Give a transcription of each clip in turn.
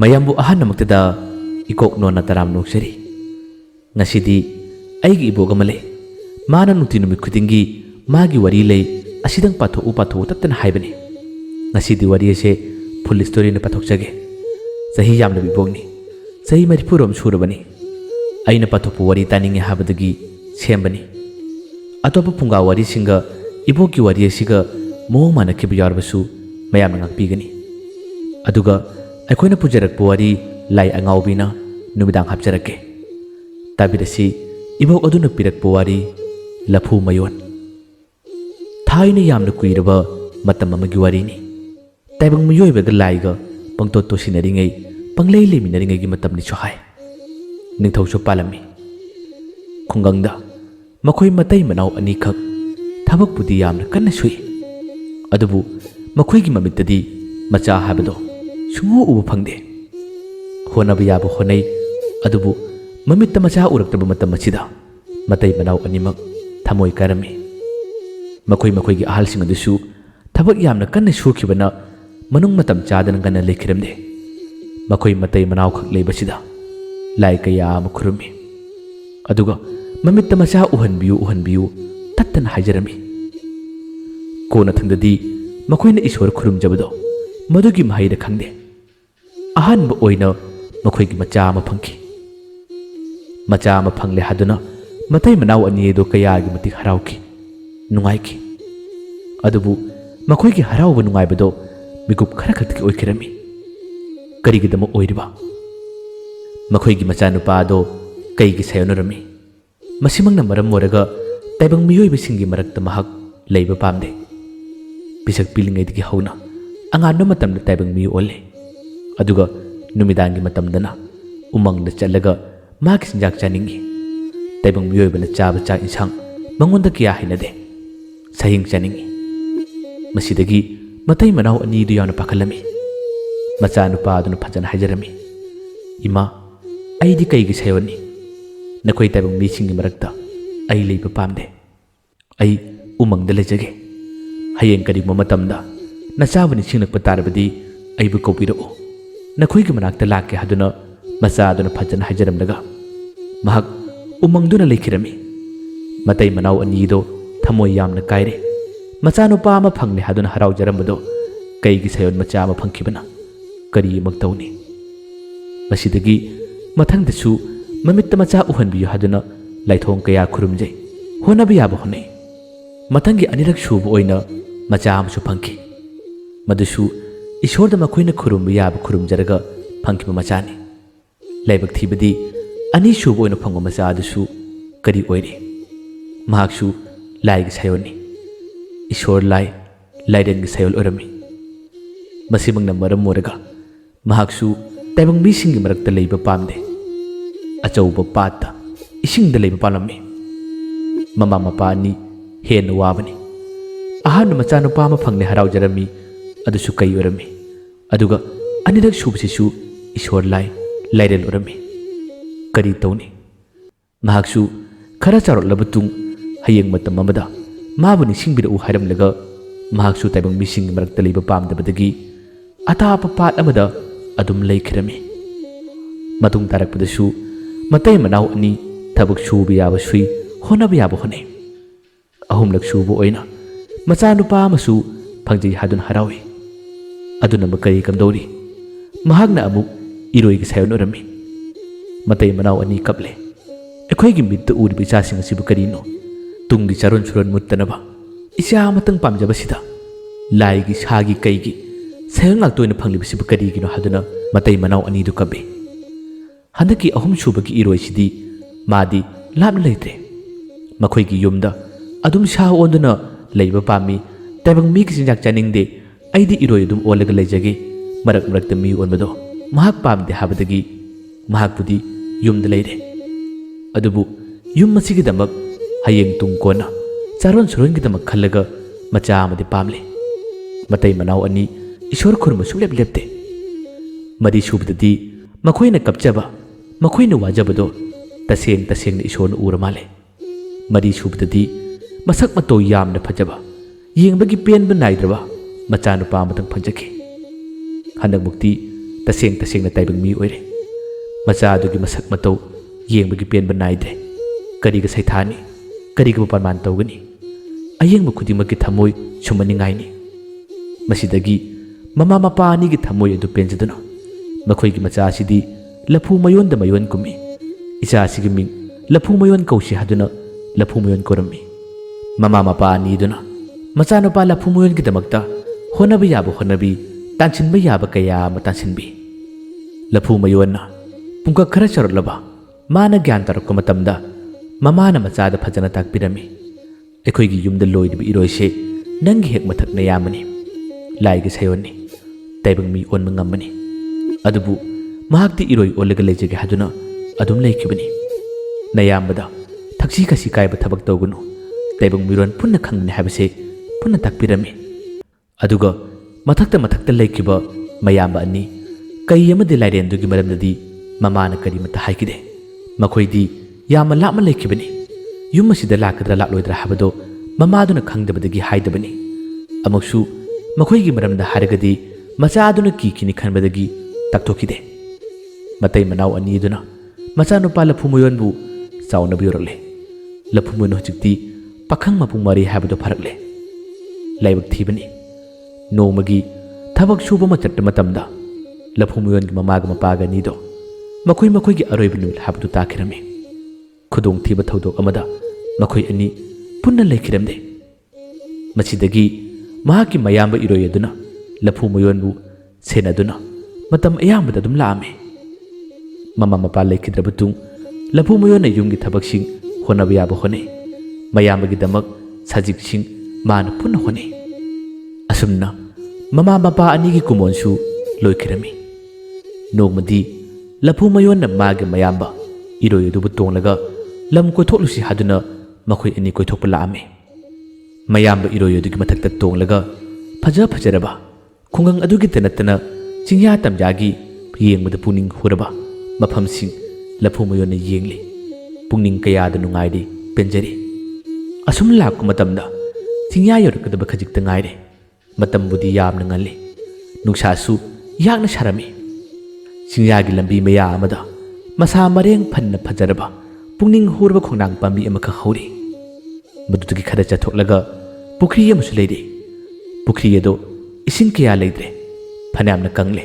mayambu ahannamaktada ikok nona taram noksari ngasidi aigi ibog amale mana nuti numit khudingi magi wari lei asidang patho tattan haibani ngasidi wari ase full story na pathokjage sahi yamna bibogni sahi maripurom surabani aina pathopu wari taninge habadagi sembani atopa phunga wari singa iboki wari asiga mo mana khibu yarbasu mayamna ngakpigani aduga aikoina pujarak wari lai angaubina numidang hapjarake tabirasi ibok aduna pirak wari Laphu Mayol thaina yamna kuiraba matam amagi warini taibang miyoibaga laiga pangto tosinari panglei leminari gi matam ni chohai ningthauso palami khungangda makhoi matai manau ani khak thabak pudi yamna kanna sui adubu makhoi gi mamittadi macha habado sungu ubu phangde honaba yaba honai adubu mamitta macha uraktaba matam machida matai manau animak thamoi karami makhoi gi ahal sing adusu thabak yamna kanna sukhibana manung matam chadana ganna lekhiramde makhoi matai manau khak leibasida lai kaya am khurumi aduga mamitta macha uhanbiyu tattan hajarami kona thangdadi makhoina ishwar khurum jabado madugi mahaida khangde ahanba oina makhoi gi macha ma phangki macha ma phangle haduna matai manau ani do kaya gi mati harauki nungai ki adubu makhoi gi harauba nungai bado migup khara khatki oikhirami karigi dama oiriba makhoi gi macha nupa do kai gi sayonarami masimangna maram moraga taibang miyoi bisingi marakta mahak leiba pamde bisak pilingai digi hauna angan no matam na taibang miyo ole aduga numidangi matam dana umang na chalaga maki sinjak chaningi taibang miyoi bana chaba chak insang mangonda kiya hinade sahing chaningi masidagi matai manau ani du yana pakalami macha nupa aduna phajana hajarami ima aidi kai gi sayoni nakoi taibang mi singi marakta ai leiba pamde ai umang da lejage hayeng kadi matamda na chabani singnak patarabadi ai bu kopiro nakoi gi manakta lakke haduna macha aduna phajana hajaram daga mahak umang duna lekhirami matai manau ani do thamoi yamna kaire macha no pa ma phangne haduna harau jarambado kai gi sayon macha ma phangkhibana kari maktawni masidagi mathangdasu mamitta macha uhanbiyu haduna laithong kaya khurumjai honabi yaba honai mathangi anirak subu oina macha amsu phangki madusu ishorda makhoina khurumbu yaba khurumjaraga phangkiba machani laibak thibadi ani subu oina phangwa macha adusu kari oiri mahaksu laigi sayoni ishor laiden gi sayol orami masimangna maram moraga mahaksu taibang misingi marakta leiba pamde achauba pata isingda leiba palami mama mapa ni hen wabani ahan macha no pama phangne harau jarami adusu kai orami aduga anirak subsisu ishor laiden orami kari tawni mahaksu khara charot labutung hayeng matam amada mabuni singbira u hairam laga mahaksu taibang mising marakta leiba pamdabadagi atapa pat amada adum leikhirami matung tarakpadasu matai manau ani thabuk subi yaba sui honaba yaba honai ahumlak subu oina macha nupa amasu phangjai hadun harawi aduna makari kamdori mahagna amuk iroi gi sayon orami matai manau ani kaple ekhoi gi mitta uri bicha sing asibu karino tungi charon suron muttanaba isya matang pamjaba sida lai gi sagi kai gi sayang ngak toina phangli bisibu kari gi no haduna matai manau ani du kabe handaki ahum subagi iroi sidi madi labna leitre makhoi gi yumda adum sha onduna leiba pami taibang mi kisinjak chaningde aidi iroi adum olaga leijage marak mi onbado mahak pamde habadagi mahak pudi yumda leire adubu yum masigi damak hayeng tung kona charon suron gi damak khallaga macha amade pamle matai manau ani ishor khurma suglep lepte mari subdadi makhoina kapchaba makhoina wajabado taseng ishor ura male mari subdadi masak mato yamna phajaba yengbagi pen ba naidraba macha nupa matang phanjaki handak mukti तसेंग ताइबंग मी ओइरे मचा अदुगी मसक मतौ येंबगी पेनबा नाइद्रे करिगा सैथानी करिगा Parman तौगनी अयेंब खुदिमकी थमोय सुमनिंगाइनी मसिदगी mama Mopa अनिगी थमोय अदु पेंजदुना मखोयगी मचा सिदी लफु मयोन द मयोन कुमी इचा सिगी मिंग लफु मयोन कौशी हादुना लफु मयोन कोरमी ममा मपा अनिदुना मचा नपा लफु मयोन की दमकता होनबी याब होनबी तांसिनबा याब कया अमा तांसिनबी लफु मयोन पुंका खरा चरलबा माना ज्ञान तरक्को मतमदा ममाना मचादा फजना ताकपिरमी अखोयगी युमदा लोइदबी इरोइसे नंगी हेक मथकना यामनी लाइगी सयोनी ताइबंग मी ओनम ngambani अदुबु महाक्ति इरोइ ओलगा लेजगे हादुना अदुम लेखिबनी नयामबदा थक्सी खसी कायबा थबक तौगुनु ताइबंग मिरोन पुन्ना खंगने हाबसे पुन्ना ताकपिरमी अदुगा मथक्ता लेखिबा मयामबा अनि कई यमदे लाइरेंदुगी मरमददी ममाना करिमता हाइकिदे मखोयदी याम लामा लेखिबनी युम असिदा लाकद्रा लालोइद्रा हाबदो ममादुना खंगदबदगी हाइदबनी अमक्सु मखोयगी मरमदा हारगदी मचादुना कीखिनि खनबदगी तक्थोखिदे मतै मनाव अनिदुना मचा नुपा लफुमयोनबु चाउनबियोरले लफुमयोन हजिक्ति पाखंग मपुंग मरि हाबदो फरकले लाइबक थीबनी नोमगी थबक सुबा मचट्ट मतमदा लफुमयोनगी ममागा मपागा निदो मखोयगी अरोइबनु हाबदो ताखिरमे खुदोंग थीबा थौदोक अमदा मखोय अनि पुन्ना लेखिरमदे मसिदगी महाकी मयाम्बा इरोय अदुना लफुमयोनबु सेनादुना मतम अयाम्बदा दुम लामे ममा मपा लेखिद्रबतुंग लफुमयोनना युमगी थबकसिंग होनबा याबा होने मयाम्बगी दमक साजिकसिंग माना पुन्ना होने असुमना ममा मपा अनिगी कुमोनसु लोइखिरमी नोंमदी लफुमयोनना मागे मयाम्बा इरोय अदुबु तोंलगा लम कोथोलुसि हादुना मखोय अनि कोइथोकपा लामे मयाम्बा इरोय अदुगी मथक्ता तोंलगा फजरबा खुंगंग अदुगी तनतना चिंया तमजागी येंगबदा पुनिंग हुरबा मफमसिंग लफुमयोनना येंगले पुनिंग कयादा नुंगाइदे पेंजरे असुम लाकु मतमदा चिंया योरकदबा खजिकता ngaire मतमबुदी यामना ngale नुंगसासु यागना सारमी चिंयागी लंबी मया अमदा मसा मरेंग फन्ना फजरबा पुनिंग हुरबा खोंनांग पांबी अमखा हौरी मदुदगी खरा चथोकलगा पुखरी अमसु लेदे पुखरी अदो इसिंग कया लेद्रे फनामना कंगले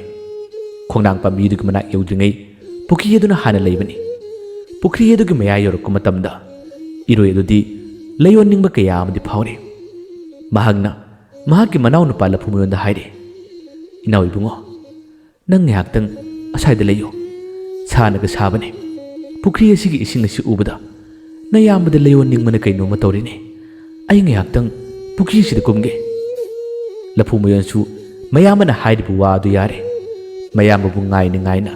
खोंनांग पांबीदुगी मना यौद्रिंगै पुखरी अदुना हाना लेबनी पुखरी अदुगी मया योरक्को मतमदा इरोय अदुदी लयोनिंगबा कया अमदि फावरे महागना महाकी मनाव नुपा लफुमयोनदा हाइरे इनाव इबुंगो नंग ngahaktang असाइदा लेयो सानगा साबने पुखरी असिगी इसिंग असि उबदा नयामबदा लयोनिंगमना कैनोमा तौरिने अइ ngahaktang पुखरी सिदा कुमगे लफुमयोनसु मयामना हाइदबु वादु यारे मयामबु ngaina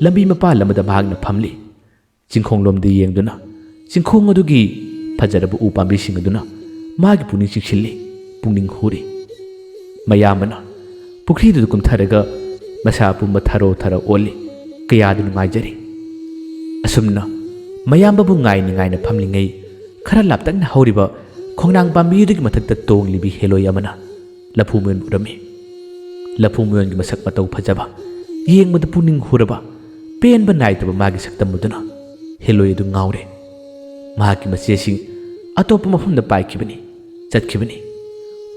lambi mapa lamada mahagna phamli चिंखोंगलोमदे येंगदुना चिंखोंग अदुगी फजरबु उ पांबिसिंग अदुना मागी पुनिंग चिंखिल्ली पुनिंग हुरी मयामना पुखरी दु कुमथरगा मसापु मथरो थरो ओली कयादु नुंगाइजरी असुमना मयामबु ngaina फमलिंगै खरा लापतंगना हौरिबा खोंनांग पांबियुदुगी मथक्ता तोंगलिबि हेलोय अमना लफुमयोन उरमी लफुमयोनगी मसक मतौ फजबा येंगबदा पुनिंग हुरबा पेनबा नाइतबा मागी सक्तमुदुना हेलोय अदु ngaure महाकी मसेसिंग अतोप मफमदा पाइखिबनी चटखिबनी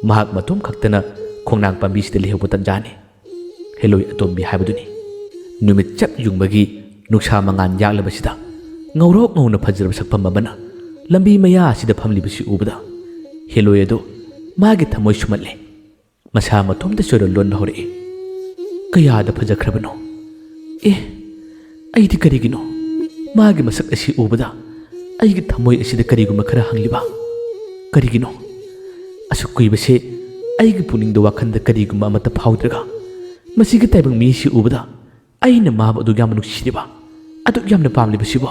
महाक मतोम खक्तना खोंनांग पांबिसिदा लेहबो तंजाने हेलोय अतोमबी हाइबदुनी नुमित चप युंगबगी नुक्सा मंगान यागलबसिदा ngawrok ngawna फजरब सकफम अमना लंबी मया असिदा फमलिबसि उबदा हेलोय अदो मागी थमोय सुमल्ले मसा मतोमदा सोर लोन हौरे कयादा फजखरबनो ए अइदि करिगिनो मागी मसक असि उबदा अइगी थमोय असिदा करिगुमा खरा हंगलिबा करिगिनो असुक कुइबसे अइगी पुनिंगदा वाखंदा करिगुमा अमता फाउद्रगा मसिगी ताइबंग मिसि उबदा अइना माब अदु याम नुक्सिरिबा अदु यामना पामलिबसिबो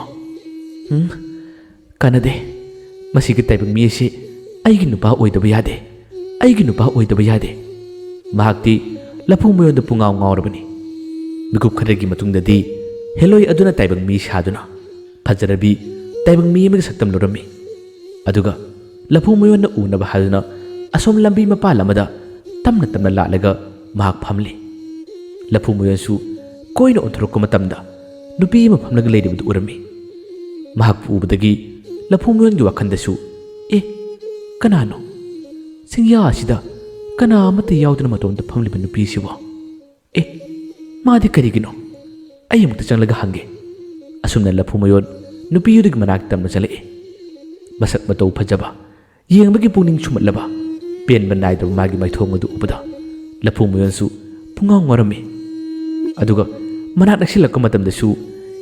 कानदे मसिगी ताइबंग मिसे अइगी नुपा ओइदबा यादे अइगी नुपा ओइदबा यादे महाक्ति लफुमयोनदा पुंगाव ngaurabani मिकुप खरगी मतुंगददी हेलोय अदुना ताइबंग मी सादुना फजरबी ताइबंग मी अमगे सक्तम लोरमी अदुगा लफुमयोनना उनबा हादुना असोम लंबी मपा लमदा तमना लालगा महाक फमली लफुमयोनसु कोइना ओंथोरक्पा मतमदा नुपी अमा फमलगा लेरिबदु उरम्मि महाक उबदगी लफू मयोनगी वाखंदसु ए कनानो सिंगया असिदा कना अमत याउदना मतोंदा फमलिबा नुपीसिबो ए मादि करिगिनो अई अमुक्ता चंगलगा हंगे असुमना लफू मयोन नुपीयुदगी मनाक तमना चले मसक मतौ फजबा येंबगी पुनिंग छुमलबा पेनबा नाइदबा मागी माइथोंग अदु उबदा लफू मयोनसु पुंगाव ngorami aduga manak naksilakka matamdasu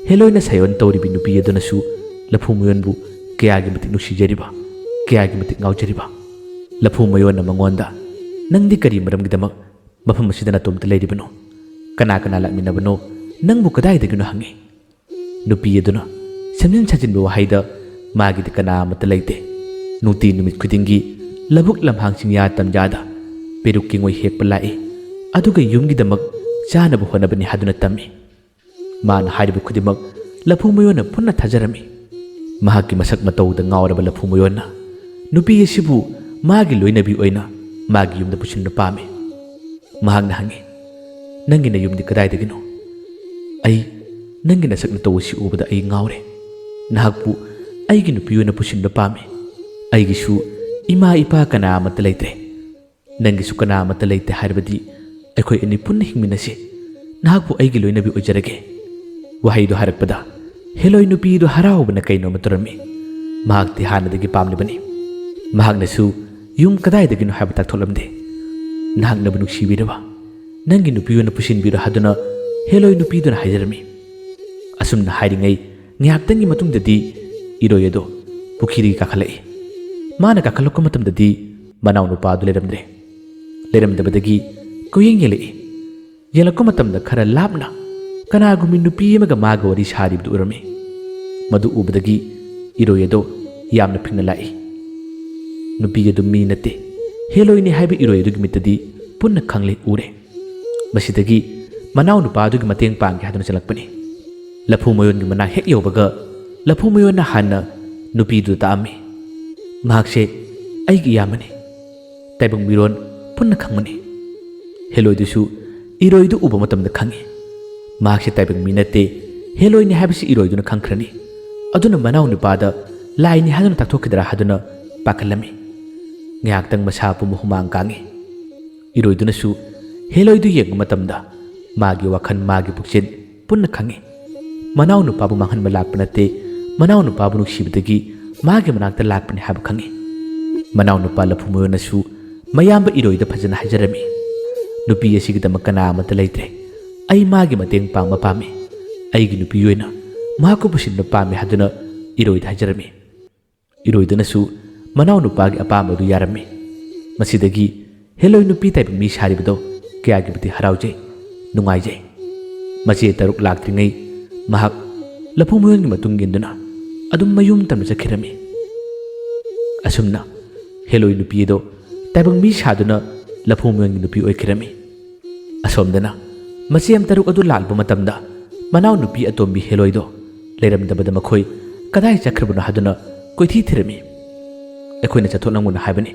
heloina sayon tawribi nupi adunasu लफू मयोनबु कयागी मतिक नुसिजरिबा कयागी मतिक ngawjariba लफू मयोन मंगोंदा नंगदी करी मरमगिदमक मफम असिदना तोमता लेरिबनो कना कना लामिनबनो नंगबु कदाइदगिनो हंगे नुपी अदुना समजिन सजिनबु वहाइदा मागिद कना मत लेते नुती नुमित खुदिंगी लबुक लमहांग सिंया तमजादा पेरुक किंगोय हेकप लाए अदुगा युमगिदमक चानबु होनबनि हादुना तम्मी मान हारिबु खुदिमक लफू मयोन पुन्ना थाजरमी महाकी मसक मतौदा ngawraba लफू मयोनना नुपी असिबु मागी लोइनबी ओइना मागी युमदा पुसिन्न पामे महागना हंगे नंगिना युमदि कदाइदगिनो आई नंगिना सकना तौसी उबदा आई ngawre नहाकपु आईगी नुपी ओइना पुसिन्न पामे आईगिसु इमा इपा कना अमत लेत्रे नंगिसु कना अमत लेते हारबदी अखोय अनि पुन्ना हिंगमिनसे नहाकपु आईगी लोइनबी ओइजरगे वहाइदो हारकपदा हेलोय नुपीदो हराउबना कइनो मतरमी महाकति हानदगी पामलिबनी महाकनसु युम कदाइदगिनो हाइबा ताकथोलमदे नहाकनबु नुक्सिबिरबा नंगी नुपीयोना पुसिनबिरो हादुना हेलोय नुपीदोना हाइजरमी असुमना हाइरिङै न्याक्तंगी मतुंगददी इरोयदो पुखिरी काखलै माना काखलक्को मतमददी मनाउ नुपादु लेरमदबदगी कोयेंग येले येलक्को मतमदा खरा लापना कनागुमि नुपी अमगा मागा वरी सारिबदु उरमी मदु उबदगी इरोयदो यामना फिंगना लाई नुपी अदु मी नते हेलोइने हाइबा इरोयदुगी मितदी पुन्ना खंगले उरे मसिदगी मनाउ नुपादुगी मतेंग पांगे हादुना चलकपनी लफू मयोनगी मना हेक योबगा लफू मयोनना हाना नुपीदु तामी महाकसे आइगी यामने ताइबंग मिरोन पुन्ना खंगमने हेलोइदुसु इरोयदु उबा मतमदा खंगे महाकसे ताइबंग मिनते हेलोइने हाइबसि इरोयदुना खंखरनी अदुना मनाउ नुपादा लाइनि हादुना ताकथोकिदरा हादुना पाखलमी ꯉꯥꯛꯇꯪ ꯃꯁꯥ ꯄꯨꯝꯕ ꯍꯨꯃꯥꯡ ꯀꯥꯡꯉꯤ इरोयदुनसु हेलोइदु येंग मतमदा मागी वखन मागी पुक्सिन पुन्ना खंगे मनाउ नुपाबु मांगहनबा लाकपा नते मनाउ नुपाबु नुक्सिबदगी मागी मनाक्ता लाकपनि हाब खंगे मनाउ नुपा लफू मयोनसु मयाम्बा इरोयदा फजना हाजरमी नुपी असिगिदमक कना अमता लेत्रे आई मागी मतेंग पांगबा पामे आईगी नुपी योइना माकु पुसिन्ना पामे हादुना इरोयदा हाजरमी इरोयदुनसु मनाउ नुपागी अपामदु यारमी मसिदगी हेलोइ नुपी ताइब मी सारिबदो कयागिबदी हराउजे नुंगाइजे मचे तरुक लाक्त्रिङै महाक लफू मयोनगी मतुंग इन्दुना अदुम मयुम तमना चखिरमी असुमना हेलोइ नुपीदो ताइब मी सादुना लफू मयोनगी नुपी ओइखिरमी असोमदना मचे तरुक अदु लाल्बा मतमदा मनाउ नुपी अतोम्बी हेलोइदो लेरमदबदा मखोइ कदाइ चखरबना हादुना कोइथि थिरमी अखोइना चथोलंगुना हाइबनी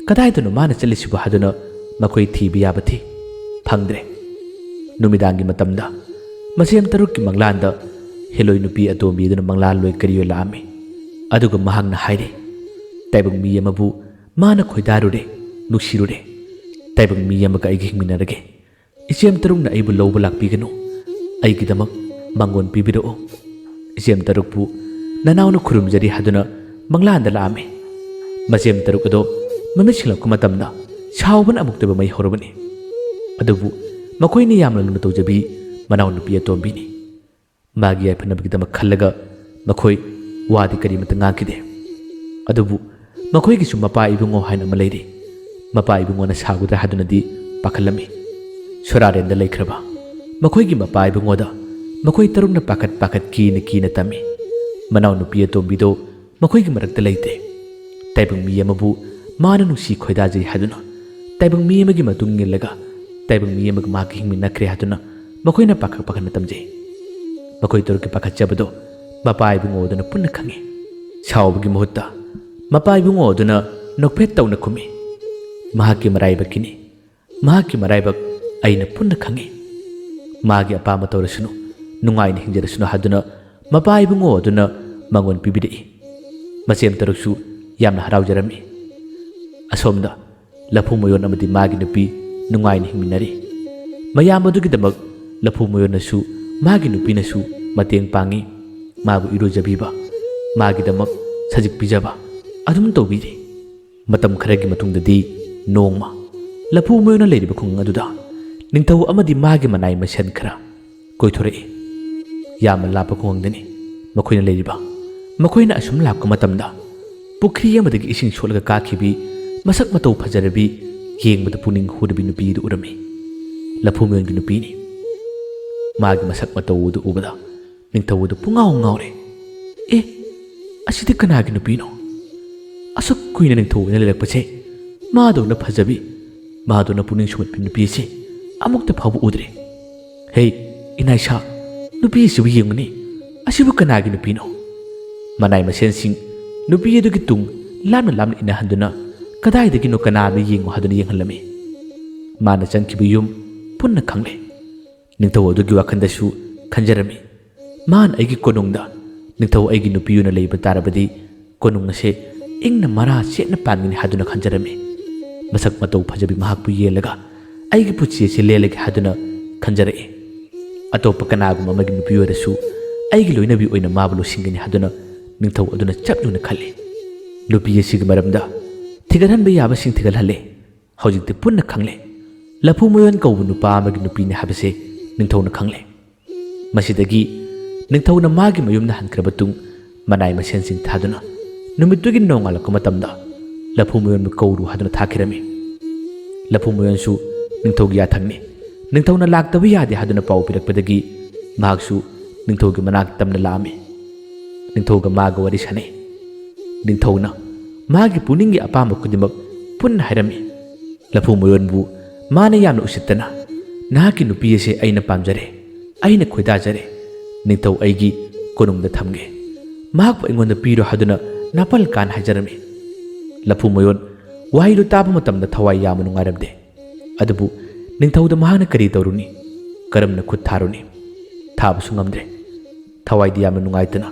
कदाइदनो माना चलिसिबो हादुना मखोइ थीबि याबथि फंगद्रे नुमिदांगी मतमदा मसेम तरुक्की मंगलांदा हेलोइ नुपी अतोम्बीदुना मंगलान लोइ करियो लामी अदुगा महांगना हाइरे ताइबंग मी अमबु माना खोइदारुरे नुसिरुरे ताइबंग मी अमगा आइगी हिंगमिनरगे इसेम तरुंगना आइबु लौबा लाक्पिगनु आइगिदमक मंगोन पिबिरो इसेम तरुकपु ननाउना खुरुमजरी हादुना मंगलांदा लामी मसेम तरुक अदो ममित सिलक्को मतमदा साउबन अमुक्तबा मै हरबनी अदुबु मखोइनि यामना लुना तौजबी मनाउ नुपी अतोम्बीनी मागी याइफनबगिदमक खल्लगा मखोइ वादी करिमता ngakide अदुबु मखोइगिसु मपा इबुंगो हाइना मलैरि मपा इबुंगोना सागुदा हादुनदी पाखलमी सोरारेंदा लेख्रबा मखोइगी मपा इबुंगोदा मखोइ तरुंना पाखत पाखत कीना तमी मनाउ नुपी अतोम्बीदो मखोइगी मरक्ता लेते ताइबंग मी अमबु माना नुसी खोइदाजै हादुना ताइबंग मी अमगी मतुंग इल्लगा ताइबंग मी अमग माकी हिंगमिनख्रे हादुना मखोइना पाखक पाखन तमजे मखोइ तरुकी पाखचबदो मपा इबुंगोदुना पुन्ना खंगे साउबगी मुहुत्ता मपा इबुंगोदुना नोकफेट तौना खुमी महाकी मराइबकिनी महाकी मराइबक आइना पुन्ना खंगे Magi apama tawrasunu nungaina hingjarasunu haduna mapa ibungo aduna mangon pibidai. Masem taruksu yamna haraujarami. Asomda Laphu Mayon amadi magi nupi nungaina hingminari. Mayam adugidamak Laphu Mayonasu magi nupinasu mateng pangi magu irujabiba magidamak sajik pijaba adum tawbiri. Matam kharagi matungdadi nongma Laphu Mayona leiriba khung aduda ningthau amadi magi manai masen khara koithorei. Yamna lapa khungdani makoina leiriba makoina asum lapka matamda pukri amadagi ising solaga kakhibi masak matau phajarabi yengbada puning hudabi nupi du urami. Laphu Mayon gi nupi ni magi masak matau du ubada ningthau du pungau ngaure. Asidi kanagi nupi no asak kuina ningthau na lelakpache mado na phajabi mado na puning sumat pin nupi se amukta phabu udre. Hey inaisha nupi sibu yengni asibu kanagi nupi no. Manai masen sing nupi adugi tung lamna ina handuna kadai no kanana yengu haduna yenghalami. Mana changkibu yum punna khangle. Ningthau adugi wakhandasu khanjarami man aigi konungda ningthau aigi nupiyuna leiba tarabadi konung ase ingna mara setna pangini haduna khanjarami. Masak matau phajabi mahakpu yelaga aigi puchi se lelege haduna khanjarai. Atopa kanagum amagi nupiyurasu aigi loinabi oina mabulu singani haduna ningthau aduna chapnuna khali. Nupi asiga maramda thigarhanba yaba sing thigalhalle hojikte punna khangle. Laphu Mayon kaubu nupa amagi nupini habase ningthau na khangle. Masidagi ningthau na magi mayumna hankrabatung manai masen sing thaduna numitugi nongala kumatamda Laphu Mayon kauru haduna thakirami. Laphu Mayon su ningthau gi yathangni ningthau na laktabi yade haduna pau pirakpadagi mahaksu ningthau gi manak tamna lami. Ningthau ga maga wari sane ningthau na magi puningi apamba kudimak punna hairami. Laphu Mayon bu mana yamna usittana nahaki nupi ase aina pamjare aina khoidajare ningthau aigi konungda thamge mahakpa ingonda piro haduna napal kan hajarami. Laphu Mayon waidu taba matamda thawai yama nungaramde adubu ningthau da mahana kari tawruni karamna khut tharuni thabasu ngamdre. Thawai di yama nungaitana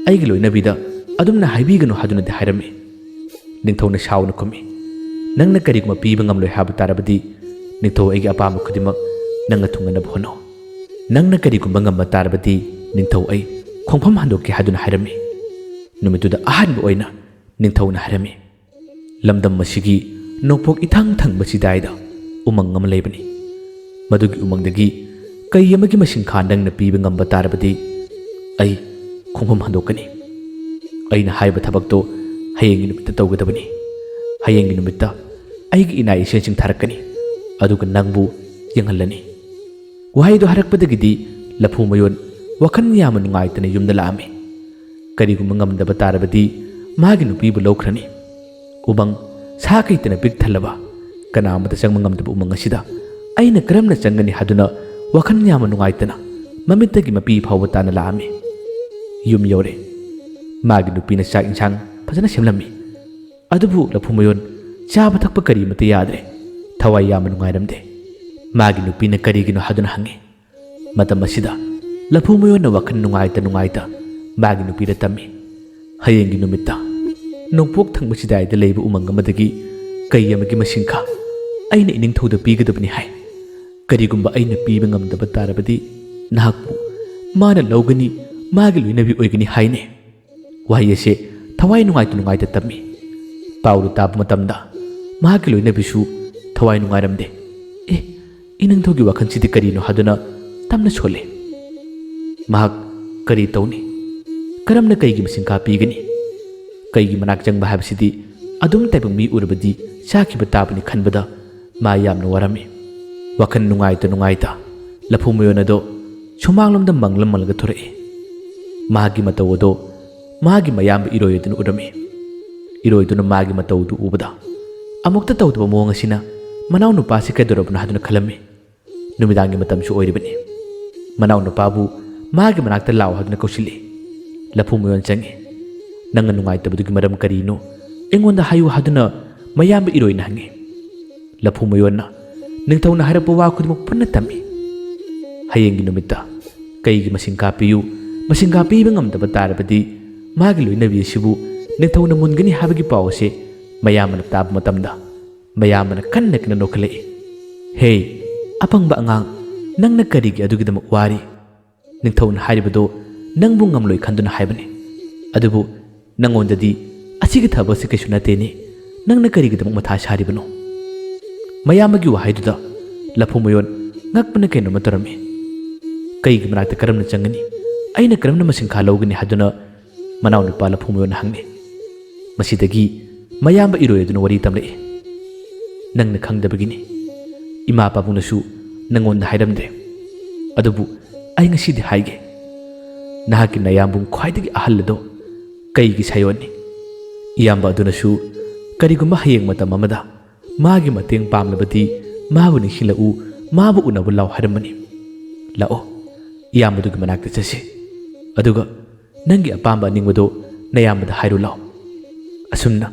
aigi loinabida adumna haibiganu haduna de hairami. Ningthau na shauna khumi nangna karigma piba ngamloi habu tarabadi ningthau aigi apama khudimak nangna thungana bhono. Nangna karigumba ngamba tarabadi ningthau ai khongpham handokke haduna hairami. Numituda ahanba oina ningthau na hairami. Lamdam masigi nokpok ithang thang basidaida umang ngam leibani. Madugi umangdagi kai yamagi masing khandang na piba ngamba tarabadi ai khongpham handokkani. Aina haiba thabakto hayengi numitta tawgadabani. Hayengi numitta aigi inai sensing tharakkani aduga nangbu yenghallani. Wahaido harakpadagidi Laphu Mayon wakhan yama nungaitana yumda laami. Karigumba ngamdaba tarabadi magi nupibu lawkhrani. Umang sa kaitana pik thalaba kanamata changma ngamdaba umang asida aina karamna changani haduna wakhan yama nungaitana mamittagi mapi phawba tana laami. Yum yore magi nupina chak insang phajana semlami adubu Laphu Mayon chaba thakpa kari mata yadre thawai yama nungairamde. Magi nupina karigino haduna hangi. Matam asida Laphu Mayon na wakhan nungaita magi nupira tami. Hayengi numitta nongpok thangbasidai da leiba umang amadagi kai amagi masingkha aina iningthauda pigadabani hai. Karigumba aina piba ngamdaba tarabadi nahakpu mana lawgani magi loinabi oigani haine. Wahi ase thawai nungaita tami. Paulu taba matamda magi loinabisu thawai nungairamde. Inangthaugi wakhansidi karino haduna tamna chole. Mahak kari tawni karamna kaigi masingkha pigani. Kaigi manak changba habsidi adum taibang mi urabadi sakhiba tabani khanbada ma yamna warami. Wakhan nungaita Laphu Mayon ado sumanglamda manglam malga thorei. Magi mataw ado magi mayamba iroyoduna urami. Iroyduna magi matawdu ubada amukta tawdaba mawang asina manaw nupasi kadorabna haduna khalami. Numidangi matamsu oiribani. Manaw nupabu magi manakta law haduna kausili. Laphu Mayon changi nanga nungaitabdugi maram karino engonda hayu haduna mayamba iroyna hangi. Laphu Mayon na ningthau na harapwa wa khudimuk punna tami. ꯍꯌꯦꯡꯒꯤ ꯅꯨꯃꯤꯠꯇ ꯀꯩꯒꯤ ꯃꯁꯤꯡ ꯀꯥꯞꯄꯤꯌꯨ ꯃꯁꯤꯡ ꯀꯥꯞꯄꯤꯕ ꯉꯝꯗꯕ ꯇꯥꯔꯕꯗꯤ ꯃꯥꯒꯤ ꯂꯣꯏꯅꯕꯤ ꯑꯁꯤꯕꯨ ꯅꯤꯡꯊꯧꯅ ꯃꯨꯟꯒꯅꯤ ꯍꯥꯏꯕꯒꯤ ꯄꯥꯎ ꯑꯁꯤ ꯃꯌꯥꯝꯕꯅ ꯇꯥꯕ ꯃꯇꯝꯗ ꯃꯌꯥꯝꯕꯅ ꯀꯟꯅ ꯀꯟꯅ ꯅꯣꯛꯈꯠꯂꯛꯏ꯫ ꯍꯦ ꯑꯄꯪꯕ ꯑꯉꯥꯡ, ꯅꯪꯅ ꯀꯔꯤꯒꯤ ꯑꯗꯨꯒꯤꯗꯃꯛ ꯋꯥꯔꯤ? ꯅꯤꯡꯊꯧꯅ ꯍꯥꯏꯔꯤꯕꯗꯣ ꯅꯪꯕꯨ ꯉꯝꯂꯣꯏ ꯈꯟꯗꯨꯅ ꯍꯥꯏꯕꯅꯤ꯫ ꯑꯗꯨꯕꯨ ꯅꯪꯉꯣꯟꯗꯗꯤ ꯑꯁꯤꯒꯤ ꯊꯕꯛꯁꯤ ꯀꯩꯁꯨ ꯅꯠꯇꯦꯅꯤ, ꯅꯪꯅ ꯀꯔꯤꯒꯤꯗꯃꯛ ꯃꯊꯥ ꯁꯥꯔꯤꯕꯅꯣ? ꯃꯌꯥꯝꯕꯒꯤ ꯋꯥꯍꯩꯗꯨꯗ ꯂꯐꯨ ꯃꯌꯣꯟ ꯉꯛꯄꯅ ꯀꯩꯅꯣꯝꯃ ꯇꯧꯔꯝꯃꯤ꯫ ꯀꯩꯒꯤ ꯃꯅꯥꯛꯇ ꯀꯔꯝꯅ ꯆꯪꯒꯅꯤ? ꯑꯩꯅ ꯀꯔꯝꯅ ꯃꯁꯤꯡꯈꯥ ꯂꯧꯒꯅꯤ ꯍꯥꯏꯗꯨꯅ ꯃꯅꯥꯎꯅꯨꯄꯥ ꯂꯐꯨ ꯃꯌꯣꯟ ꯍꯪꯉꯤ꯫ ꯃꯁꯤꯗꯒꯤ ꯃꯌꯥꯝꯕ ꯏꯔꯣꯏ ꯑꯗꯨꯅ ꯋꯥꯔꯤ ꯇꯝꯂꯛꯏ꯫ ꯅꯪꯅ ꯈꯪꯗꯕꯒꯤꯅꯤ, ꯏꯃꯥ ꯄꯥꯕꯨꯡꯅꯁꯨ ꯅꯪꯉꯣꯟꯗ ꯍꯥꯏꯔꯝꯗꯦ, ꯑꯗꯨꯕꯨ ꯑꯩ ꯉꯁꯤꯗꯤ ꯍꯥꯏꯒꯦ꯫ ꯅꯍꯥꯛꯀꯤ ꯅꯌꯥꯝꯕꯨꯡ ꯈ꯭ꯋꯥꯏꯗꯒꯤ ꯑꯍꯜ ꯑꯗꯣ ꯀꯩꯒꯤ ꯁꯥꯌꯣꯟꯅꯤ꯫ ꯏꯌꯥꯝꯕ ꯑꯗꯨꯅꯁꯨ ꯀꯔꯤꯒꯨꯝꯕ ꯍꯌꯦꯡ ꯃꯇꯝ ꯑꯃꯗ ꯃꯥꯒꯤ ꯃꯇꯦꯡ ꯄꯥꯝꯂꯕꯗꯤ ꯃꯥꯕꯨ ꯅꯤꯡꯁꯤꯡꯂꯛꯎ, ꯃꯥꯕꯨ ꯎꯅꯕ ꯂꯥꯎ ꯍꯥꯏꯔꯝꯕꯅꯤ꯫ ꯂꯥꯛꯑꯣ, ꯏꯌꯥꯝꯕꯗꯨꯒꯤ ꯃꯅꯥꯛꯇ ꯆꯠꯁꯤ, ꯑꯗꯨꯒ ꯅꯪꯒꯤ ꯑꯄꯥꯝꯕ ꯑꯅꯤꯡꯕꯗꯣ ꯅꯌꯥꯝꯕꯗ ꯍꯥꯏꯔꯨ ꯂꯥꯎ꯫ ꯑꯁꯨꯝꯅ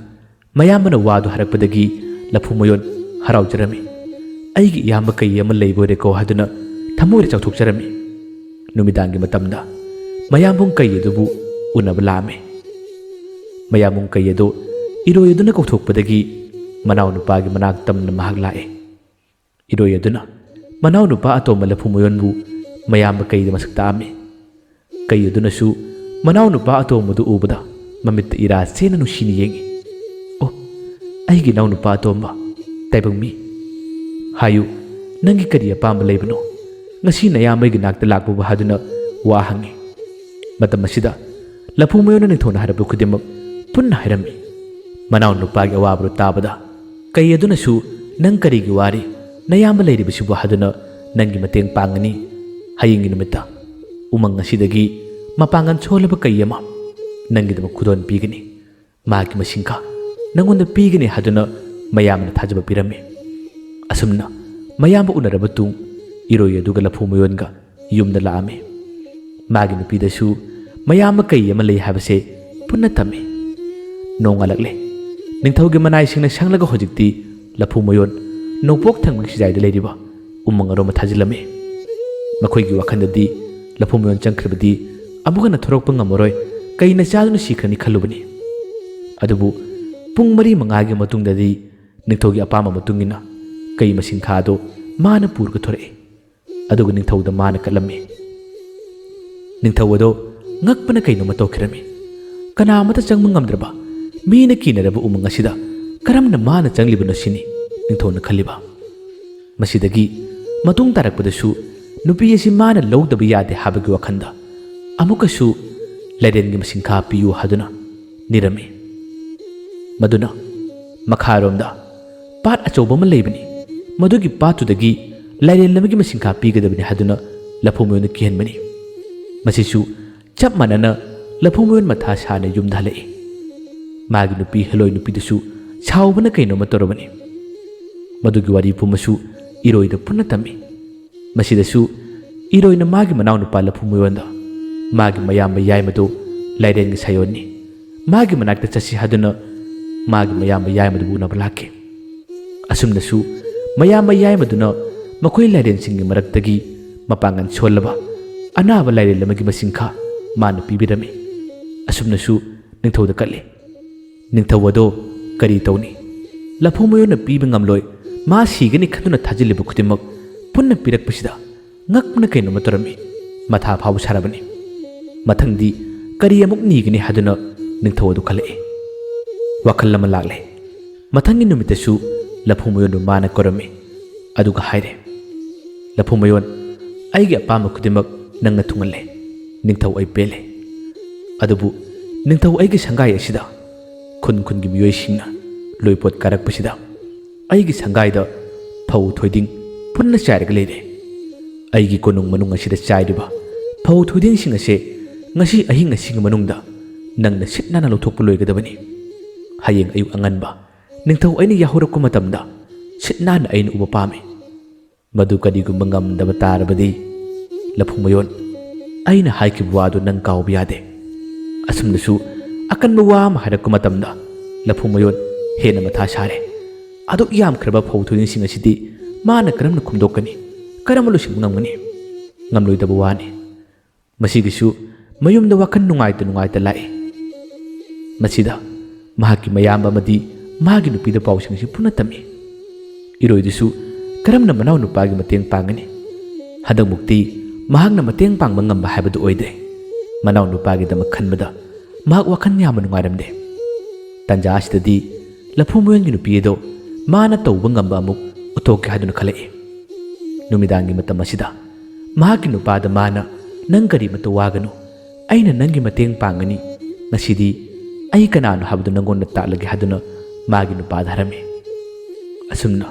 ꯃꯌꯥꯝꯕꯅ ꯋꯥꯗꯨ ꯍꯥꯏꯔꯛꯄꯗꯒꯤ ꯂꯐꯨ ꯃꯌꯣꯟ ꯍꯔꯥꯎꯖꯔꯝꯃꯤ꯫ ꯑꯩꯒꯤ ꯏꯌꯥꯝꯕ ꯀꯩ ꯑꯃ ꯂꯩꯕꯣꯏꯔꯦꯀꯣ ꯍꯥꯏꯗꯨꯅ ꯊꯃꯣꯏꯗ ꯆꯥꯎꯊꯣꯛꯆꯔꯝꯃꯤ꯫ ꯅꯨꯃꯤꯗꯥꯡꯒꯤ ꯃꯇꯝꯗ ꯃꯌꯥꯝꯕꯨꯡ ꯀꯩ ꯑꯗꯨꯕꯨ ꯎꯅꯕ ꯂꯥꯛꯑꯝꯃꯤ꯫ ꯃꯌꯥꯝꯕꯨꯡ ꯀꯩ ꯑꯗꯨ ꯏꯔꯣꯏ ꯑꯗꯨꯅ ꯀꯧꯊꯣꯛꯄꯗꯒꯤ ꯃꯅꯥꯎꯅꯨꯄꯥꯒꯤ ꯃꯅꯥꯛ ꯇꯝꯅ ꯃꯍꯥꯛ ꯂꯥꯛꯑꯦ꯫ ꯏꯔꯣꯏ ꯑꯗꯨꯅ ꯃꯅꯥꯎꯅꯨꯄꯥ ꯑꯇꯣꯝꯕ ꯂꯐꯨ ꯃꯌꯣꯟꯕꯨ ꯃꯌꯥꯝꯕ ꯀꯩꯗ ꯃꯁꯛ ꯇꯥꯛꯑꯝꯃꯤ꯫ ꯀꯩ ꯑꯗꯨꯅꯁꯨ ꯃꯅꯥꯎꯅꯨꯄꯥ ꯑꯇꯣꯝꯕꯗꯨ ꯎꯕꯗ ꯃꯃꯤꯠꯇ ꯏꯔꯥ ꯆꯦꯅ ꯅꯨꯡꯁꯤꯅ ꯌꯦꯡꯉꯤ꯫ ꯑꯣ, ꯑꯩꯒꯤ ꯏꯅꯥꯎꯅꯨꯄꯥ ꯑꯇꯣꯝꯕ, ꯇꯥꯏꯕꯪꯃꯤ, ꯍꯥꯏꯌꯨ, ꯅꯪꯒꯤ ꯀꯔꯤ ꯑꯄꯥꯝꯕ ꯂꯩꯕꯅꯣ? ꯉꯁꯤ ꯅꯌꯥꯝꯕꯒꯤ ꯅꯥꯛꯇ ꯂꯥꯛꯄꯕꯨ ꯍꯥꯏꯗꯨꯅ ꯋꯥ ꯍꯪꯉꯤ꯫ ꯃꯇꯝ ꯑꯁꯤꯗ ꯂꯐꯨ ꯃꯌꯣꯟꯅ ꯅꯤꯡꯊꯧꯅ ꯍꯥꯏꯔꯛꯄ ꯈꯨꯗꯤꯡꯃꯛ ꯄꯨꯟꯅ ꯍꯥꯏꯔꯝꯃꯤ꯫ ꯃꯅꯥꯎꯅꯨꯄꯥꯒꯤ ꯑꯋꯥꯕꯗꯨ ꯇꯥꯕꯗ ꯀꯩ ꯑꯗꯨꯅꯁꯨ ꯅꯪ ꯀꯔꯤꯒꯤ ꯋꯥꯔꯤ? ꯅꯌꯥꯝꯕ ꯂꯩꯔꯤꯕꯁꯤꯕꯨ ꯍꯥꯏꯗꯨꯅ ꯅꯪꯒꯤ ꯃꯇꯦꯡ ꯄꯥꯡꯒꯅꯤ꯫ ꯍꯌꯦꯡꯒꯤ ꯅꯨꯃꯤꯠꯇ ꯎꯃꯪ ꯑꯁꯤꯗꯒꯤ ꯃꯄꯥꯡꯒꯜ ꯁꯣꯜꯂꯕ ꯀꯩ ꯑꯃ ꯅꯪꯒꯤꯗꯃꯛ ꯈꯨꯗꯣꯜ ꯄꯤꯒꯅꯤ, ꯃꯥꯒꯤ ꯃꯁꯤꯡꯈꯥ ꯅꯪꯉꯣꯟꯗ ꯄꯤꯒꯅꯤ ꯍꯥꯏꯗꯨꯅ ꯃꯌꯥꯝꯕꯅ ꯊꯥꯖꯕ ꯄꯤꯔꯝꯃꯤ꯫ ꯑꯁꯨꯝꯅ ꯃꯌꯥꯝꯕ ꯎꯅꯔꯕ ꯇꯨꯡ ꯏꯔꯣꯏ ꯑꯗꯨꯒ ꯂꯐꯨ ꯃꯌꯣꯟꯒ ꯌꯨꯝꯗ ꯂꯥꯛꯑꯝꯃꯤ꯫ ꯃꯥꯒꯤ ꯅꯨꯄꯤꯗꯁꯨ ꯃꯌꯥꯝꯕ ꯀꯩ ꯑꯃ ꯂꯩ ꯍꯥꯏꯕꯁꯦ ꯄꯨꯟꯅ ꯇꯝꯃꯤ꯫ ꯅꯣꯡꯉꯥꯜꯂꯛꯂꯦ꯫ ꯅꯤꯡꯊꯧꯒꯤ ꯃꯅꯥꯏꯁꯤꯡꯅ ꯁꯪꯂꯒ ꯍꯧꯖꯤꯛꯇꯤ ꯂꯐꯨ ꯃꯌꯣꯟ ꯅꯣꯡꯄꯣꯛ ꯊꯪꯕꯒꯤ ꯆꯤꯗꯥꯏꯗ ꯂꯩꯔꯤꯕ ꯎꯃꯪ ꯑꯔꯣꯝꯕ ꯊꯥꯖꯤꯜꯂꯝꯃꯤ꯫ ꯃꯈꯣꯏꯒꯤ ꯋꯥꯈꯜꯗꯗꯤ ꯂꯐꯨ ꯃꯌꯣꯟ ꯆꯪꯈ꯭ꯔꯕꯗꯤ ꯑꯃꯨꯛ ꯍꯟꯅ ꯊꯣꯔꯛꯄ ꯉꯝꯃꯔꯣꯏ, ꯀꯩꯅ ꯆꯥꯗꯨꯅ ꯁꯤꯈ꯭ꯔꯅꯤ ꯈꯜꯂꯨꯕꯅꯤ꯫ ꯑꯗꯨꯕꯨ ꯄꯨꯡ 4-5ꯒꯤ ꯃꯇꯨꯡꯗꯗꯤ ꯅꯤꯡꯊꯧꯒꯤ ꯑꯄꯥꯝꯕ ꯃꯇꯨꯡ ꯏꯟꯅ ꯀꯩ ꯃꯁꯤꯡꯈꯥ ꯑꯗꯨ ꯃꯥꯅ ꯄꯨꯔꯒ ꯊꯣꯔꯛꯏ, ꯑꯗꯨꯒ ꯅꯤꯡꯊꯧꯗ ꯃꯥꯅ ꯀꯠꯂꯝꯃꯤ꯫ ꯅꯤꯡꯊꯧ ꯑꯗꯣ ꯉꯛꯄꯅ ꯀꯩꯅꯣꯝꯃ ꯇꯧꯈꯤꯔꯝꯃꯤ꯫ ꯀꯅꯥ ꯑꯃꯠꯇ ꯆꯪꯕ ꯉꯝꯗ꯭ꯔꯕ ꯃꯤꯅ ꯀꯤꯅꯔꯕ ꯎꯃꯪ ꯑꯁꯤꯗ ꯀꯔꯝꯅ ꯃꯥꯅ ꯆꯪꯂꯤꯕꯅꯣ ꯁꯤꯅꯤ ꯅꯤꯡꯊꯧꯅ ꯈꯜꯂꯤꯕ꯫ ꯃꯁꯤꯗꯒꯤ ꯃꯇꯨꯡ ꯇꯥꯔꯛꯄꯗꯁꯨ ꯅꯨꯄꯤ ꯑꯁꯤ ꯃꯥꯅ ꯂꯧꯗꯕ ꯌꯥꯗꯦ ꯍꯥꯏꯕꯒꯤ ꯋꯥꯈꯟꯗ ꯑꯃꯨꯛꯀꯁꯨ ꯂꯩꯔꯦꯟꯒꯤ ꯃꯁꯤꯡꯈꯥ ꯄꯤꯌꯨ ꯍꯥꯏꯗꯨꯅ ꯅꯤꯔꯝꯃꯤ꯫ ꯃꯗꯨꯅ ꯃꯈꯥꯔꯣꯝꯗ ꯄꯥꯠ ꯑꯆꯧꯕ ꯑꯃ ꯂꯩꯕꯅꯤ, ꯃꯗꯨꯒꯤ ꯄꯥꯠꯇꯨꯗꯒꯤ ꯂꯩꯔꯦꯟ ꯑꯃꯒꯤ ꯃꯁꯤꯡꯈꯥ ꯄꯤꯒꯗꯕꯅꯤ ꯍꯥꯏꯗꯨꯅ ꯂꯐꯨ ꯃꯌꯣꯟꯅ ꯀꯤꯍꯟꯕꯅꯤ꯫ ꯃꯁꯤꯁꯨ ꯆꯞ ꯃꯥꯟꯅꯅ ꯂꯐꯨ ꯃꯌꯣꯟ ꯃꯊꯥ ꯁꯥꯅ ꯌꯨꯝꯗ ꯍꯜꯂꯛꯏ꯫ ꯃꯥꯒꯤ ꯅꯨꯄꯤ ꯍꯦꯂꯣꯏ ꯅꯨꯄꯤꯗꯨꯁꯨ ꯁꯥꯎꯕꯅ ꯀꯩꯅꯣꯝꯃ ꯇꯧꯔꯕꯅꯤ꯫ ꯃꯗꯨꯒꯤ ꯋꯥꯔꯤ ꯄꯨꯝꯕꯁꯨ ꯏꯔꯣꯏꯗ ꯄꯨꯟꯅ ꯇꯝꯃꯤ꯫ ꯃꯁꯤꯗꯁꯨ ꯏꯔꯣꯏꯅ ꯃꯥꯒꯤ ꯃꯅꯥꯎꯅꯨꯄꯥ ꯂꯐꯨ ꯃꯌꯣꯟꯗ ꯃꯥꯒꯤ ꯃꯌꯥꯝꯕ ꯌꯥꯏꯃꯗꯨ ꯂꯩꯔꯦꯟꯒꯤ ꯁꯥꯌꯣꯟꯅꯤ, ꯃꯥꯒꯤ ꯃꯅꯥꯛꯇ ꯆꯠꯁꯤ ꯍꯥꯏꯗꯨꯅ ꯃꯥꯒꯤ ꯃꯌꯥꯝꯕ ꯌꯥꯏꯃꯗꯨꯕꯨ ꯎꯅꯕ ꯂꯥꯛꯈꯤ꯫ ꯑꯁꯨꯝꯅꯁꯨ ꯃꯌꯥꯝꯕ ꯌꯥꯏꯃꯗꯨꯅ ꯃꯈꯣꯏ ꯂꯩꯔꯦꯟꯁꯤꯡꯒꯤ ꯃꯔꯛꯇꯒꯤ ꯃꯄꯥꯡꯒꯜ ꯁꯣꯜꯂꯕ ꯑꯅꯥꯕ ꯂꯩꯔꯦꯟ ꯑꯃꯒꯤ ꯃꯁꯤꯡꯈꯥ ꯃꯥꯅ ꯄꯤꯕꯤꯔꯝꯃꯤ꯫ ꯑꯁꯨꯝꯅꯁꯨ ꯅꯤꯡꯊꯧꯗ ꯀꯠꯂꯤ꯫ ꯅꯤꯡꯊꯧ ꯑꯗꯣ ꯀꯔꯤ ꯇꯧꯅꯤ? ꯂꯐꯨ ꯃꯌꯣꯟꯅ ꯄꯤꯕ ꯉꯝꯂꯣꯏ, ꯃꯥ ꯁꯤꯒꯅꯤ ꯈꯟꯗꯨꯅ ꯊꯥꯖꯤꯜꯂꯤꯕ ꯈꯨꯗꯤꯡꯃꯛ ꯄꯨꯟꯅ ꯄꯤꯔꯛꯄꯁꯤꯗ ꯉꯛꯄꯅ ꯀꯩꯅꯣꯝꯃ ꯇꯧꯔꯝꯃꯤ, ꯃꯊꯥ ꯐꯥꯎꯕ ꯁꯥꯔꯕꯅꯤ꯫ ꯃꯊꯪꯗꯤ ꯀꯔꯤ ꯑꯃꯨꯛ ꯅꯤꯒꯅꯤ ꯍꯥꯏꯗꯨꯅ ꯅꯤꯡꯊꯧ ꯑꯗꯨ ꯈꯜꯂꯛꯏ꯫ ꯋꯥꯈꯜ ꯑꯃ ꯂꯥꯛꯂꯦ꯫ ꯃꯊꯪꯒꯤ ꯅꯨꯃꯤꯠꯇꯁꯨ ꯂꯐꯨ ꯃꯌꯣꯟꯕꯨ ꯃꯥꯅ ꯀꯧꯔꯝꯃꯤ, ꯑꯗꯨꯒ ꯍꯥꯏꯔꯦ, ꯂꯐꯨ ꯃꯌꯣꯟ, ꯑꯩꯒꯤ ꯑꯄꯥꯝꯕ ꯈꯨꯗꯤꯡꯃꯛ ꯅꯪꯅ ꯊꯨꯡꯍꯜꯂꯦ, ꯅꯤꯡꯊꯧ ꯑꯩ ꯄꯦꯜꯂꯦ꯫ ꯑꯗꯨꯕꯨ ꯅꯤꯡꯊꯧ ꯑꯩꯒꯤ ꯁꯪꯒꯥꯏ ꯑꯁꯤꯗ ꯈꯨꯟ ꯈꯨꯟꯒꯤ ꯃꯤꯑꯣꯏꯁꯤꯡꯅ ꯂꯣꯏꯄꯣꯠ ꯀꯥꯔꯛꯄꯁꯤꯗ ꯑꯩꯒꯤ ꯁꯪꯒꯥꯏꯗ ꯐꯧ ꯊꯣꯏꯗꯤꯡ ꯄꯨꯟꯅ ꯆꯥꯏꯔꯒ ꯂꯩꯔꯦ꯫ ꯑꯩꯒꯤ ꯀꯣꯅꯨꯡ ꯃꯅꯨꯡ ꯑꯁꯤꯗ ꯆꯥꯏꯔꯤꯕ ꯐꯧ ꯊꯣꯏꯗꯤꯡꯁꯤꯡ ꯑꯁꯦ ꯉꯁꯤ ꯑꯍꯤꯡ ꯑꯁꯤꯒꯤ ꯃꯅꯨꯡꯗ ꯅꯪꯅ ꯁꯤꯠ ꯅꯥꯟꯅ ꯂꯧꯊꯣꯛꯄ ꯂꯣꯏꯒꯗꯕꯅꯤ꯫ ꯍꯌꯦꯡ ꯑꯌꯨꯛ ꯑꯉꯟꯕ ꯅꯤꯡꯊꯧ ꯑꯩꯅ ꯌꯥꯍꯧꯔꯛꯄ ꯃꯇꯝꯗ ꯁꯤꯠ ꯅꯥꯟꯅ ꯑꯩꯅ ꯎꯕ ꯄꯥꯝꯃꯤ꯫ ꯃꯗꯨ ꯀꯔꯤꯒꯨꯝꯕ ꯉꯝꯗꯕ ꯇꯥꯔꯕꯗꯤ ꯂꯐꯨ ꯃꯌꯣꯟ, ꯑꯩꯅ ꯍꯥꯏꯈꯤꯕ ꯋꯥꯗꯨ ꯅꯪ ꯀꯥꯎꯕ ꯌꯥꯗꯦ꯫ ꯑꯁꯨꯝꯅꯁꯨ ꯑꯀꯟꯕ ꯋꯥ ꯑꯃ ꯍꯥꯏꯔꯛꯄ ꯃꯇꯝꯗ ꯂꯐꯨ ꯃꯌꯣꯟ ꯍꯦꯟꯅ ꯃꯊꯥ ꯁꯥꯔꯦ꯫ ꯑꯗꯨꯛ ꯌꯥꯝꯈ꯭ꯔꯕ ꯐꯧ ꯊꯣꯏꯗꯤꯡꯁꯤꯡ ꯑꯁꯤꯗꯤ ꯃꯥꯅ ꯀꯔꯝꯅ ꯈꯨꯝꯗꯣꯛꯀꯅꯤ, ꯀꯔꯝꯅ ꯂꯣꯏꯁꯤꯟꯕ ꯉꯝꯒꯅꯤ? ngamloidaba wani masigisu mayumda wakan nungaita lai masida mahaki mayamba amadi magi nupida pausingsi puna tami iroidusu karamna manaw nupagi mateng pangani hadang mukti mahakna mateng pangba ngamba haibadu oidre manaw nupagi dama khanbada mahak wakan yama nungairamde tanja asidadi Laphu Mayol nupido mana tauba ngamba amuk utoke haduna khalai numidangi matam asida mahaki nupada mana nang kari mata waganu aina nangi mateng pangani ngasidi ai kananu habdu nangon talagi haduna magi nupada harame asumna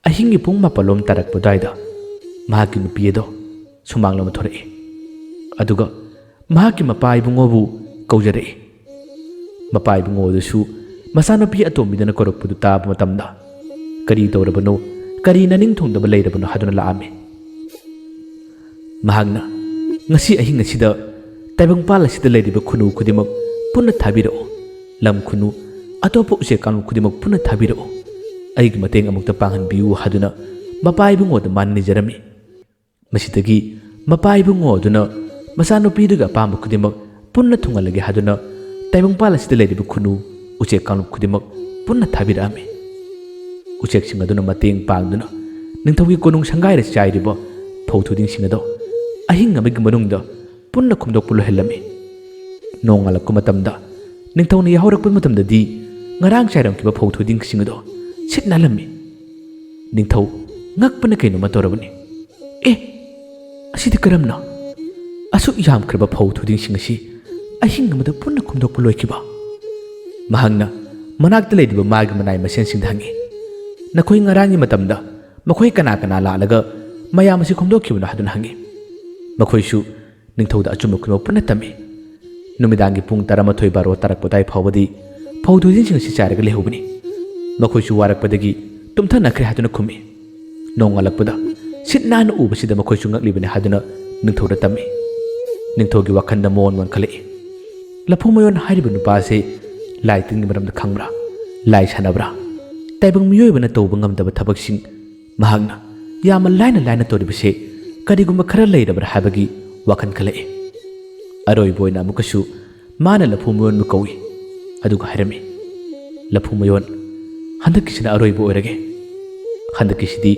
ahingi pung mapalom tarak podaida mahaki nupido sumanglam thore aduga mahaki mapai bungobu kaujare mapai bungo dusu masana pi atombidana korokpudu tabu matamda kari tawrabano kari naning thongdaba leirabano haduna laame mahagna ngasi ahinga sida taibangpal asida leiriba khunu khudimak punna thabirao lam khunu atopo use kanu khudimak punna thabirao aigi mateng amukta panghan biu haduna mapai bungoda manni jarami masidagi mapai bungoduna masano piduga pamba khudimak punna thungalage haduna taibangpal asida leiriba khunu ucek kanup kudimak punna thabirame ucek sing aduna mateng pangduna ningthawi konung sangai ra chairiba phothuding sing ado ahing amig manungda punna khumdok pulo helame nongala kumatamda ningthawni yahorak pun matamda di ngarang chairam kiba phothuding sing ado sitna lami ningthaw ngakpana kaino matorabani asidi karamna asu yam kraba phothuding sing asi ahing amada punna khumdok pulo kiba mahangna manakta leidiba magi manai masen singdhangi nakoi ngarangi matamda makhoi kana kana laalaga mayam asi khomdokibuna haduna hangi makhoi su ningthauda achuma khuma puna tami numidangi pung 13 baro tarak podai phawadi phawdujin sing si charaga lehubani makhoi su warak padagi tumtha nakhre haduna khumi nongalakpada sitna na ubasida makhoi su ngaklibani haduna ningthauda tami ningthogi wakhanda mon khalai Laphu Mayol hariba nupase lai tingni maramda khangbra lai sanabra taibang miyoibana tawba ngamdaba thabaksing mahagna yama laina toribase karigumba khara leirabra habagi wakhan khalai aroi boina amukasu mana Laphu Mayol nu kawi aduga harami Laphu Mayol handakisina aroi bo oirage handakisidi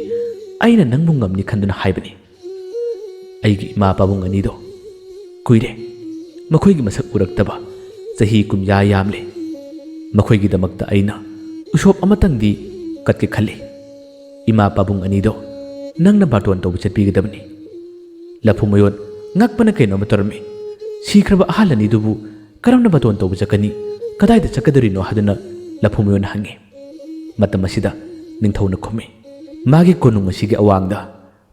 aina nangbu ngamni khanduna haibani aigi ma pabung anido kuire makhoi gi masak uraktaba sahi kumya yamle makhoi gi damakta aina usop amatangdi katke khali ima pabung anido nangna baton to buchat bigadabni Laphu Mayol ngakpana kaino matormi sikraba ahalani dubu karamna baton to bujakani kadai da chakadari no haduna Laphu Mayol hangi matamasida ningthawna khumi magi konung masigi awangda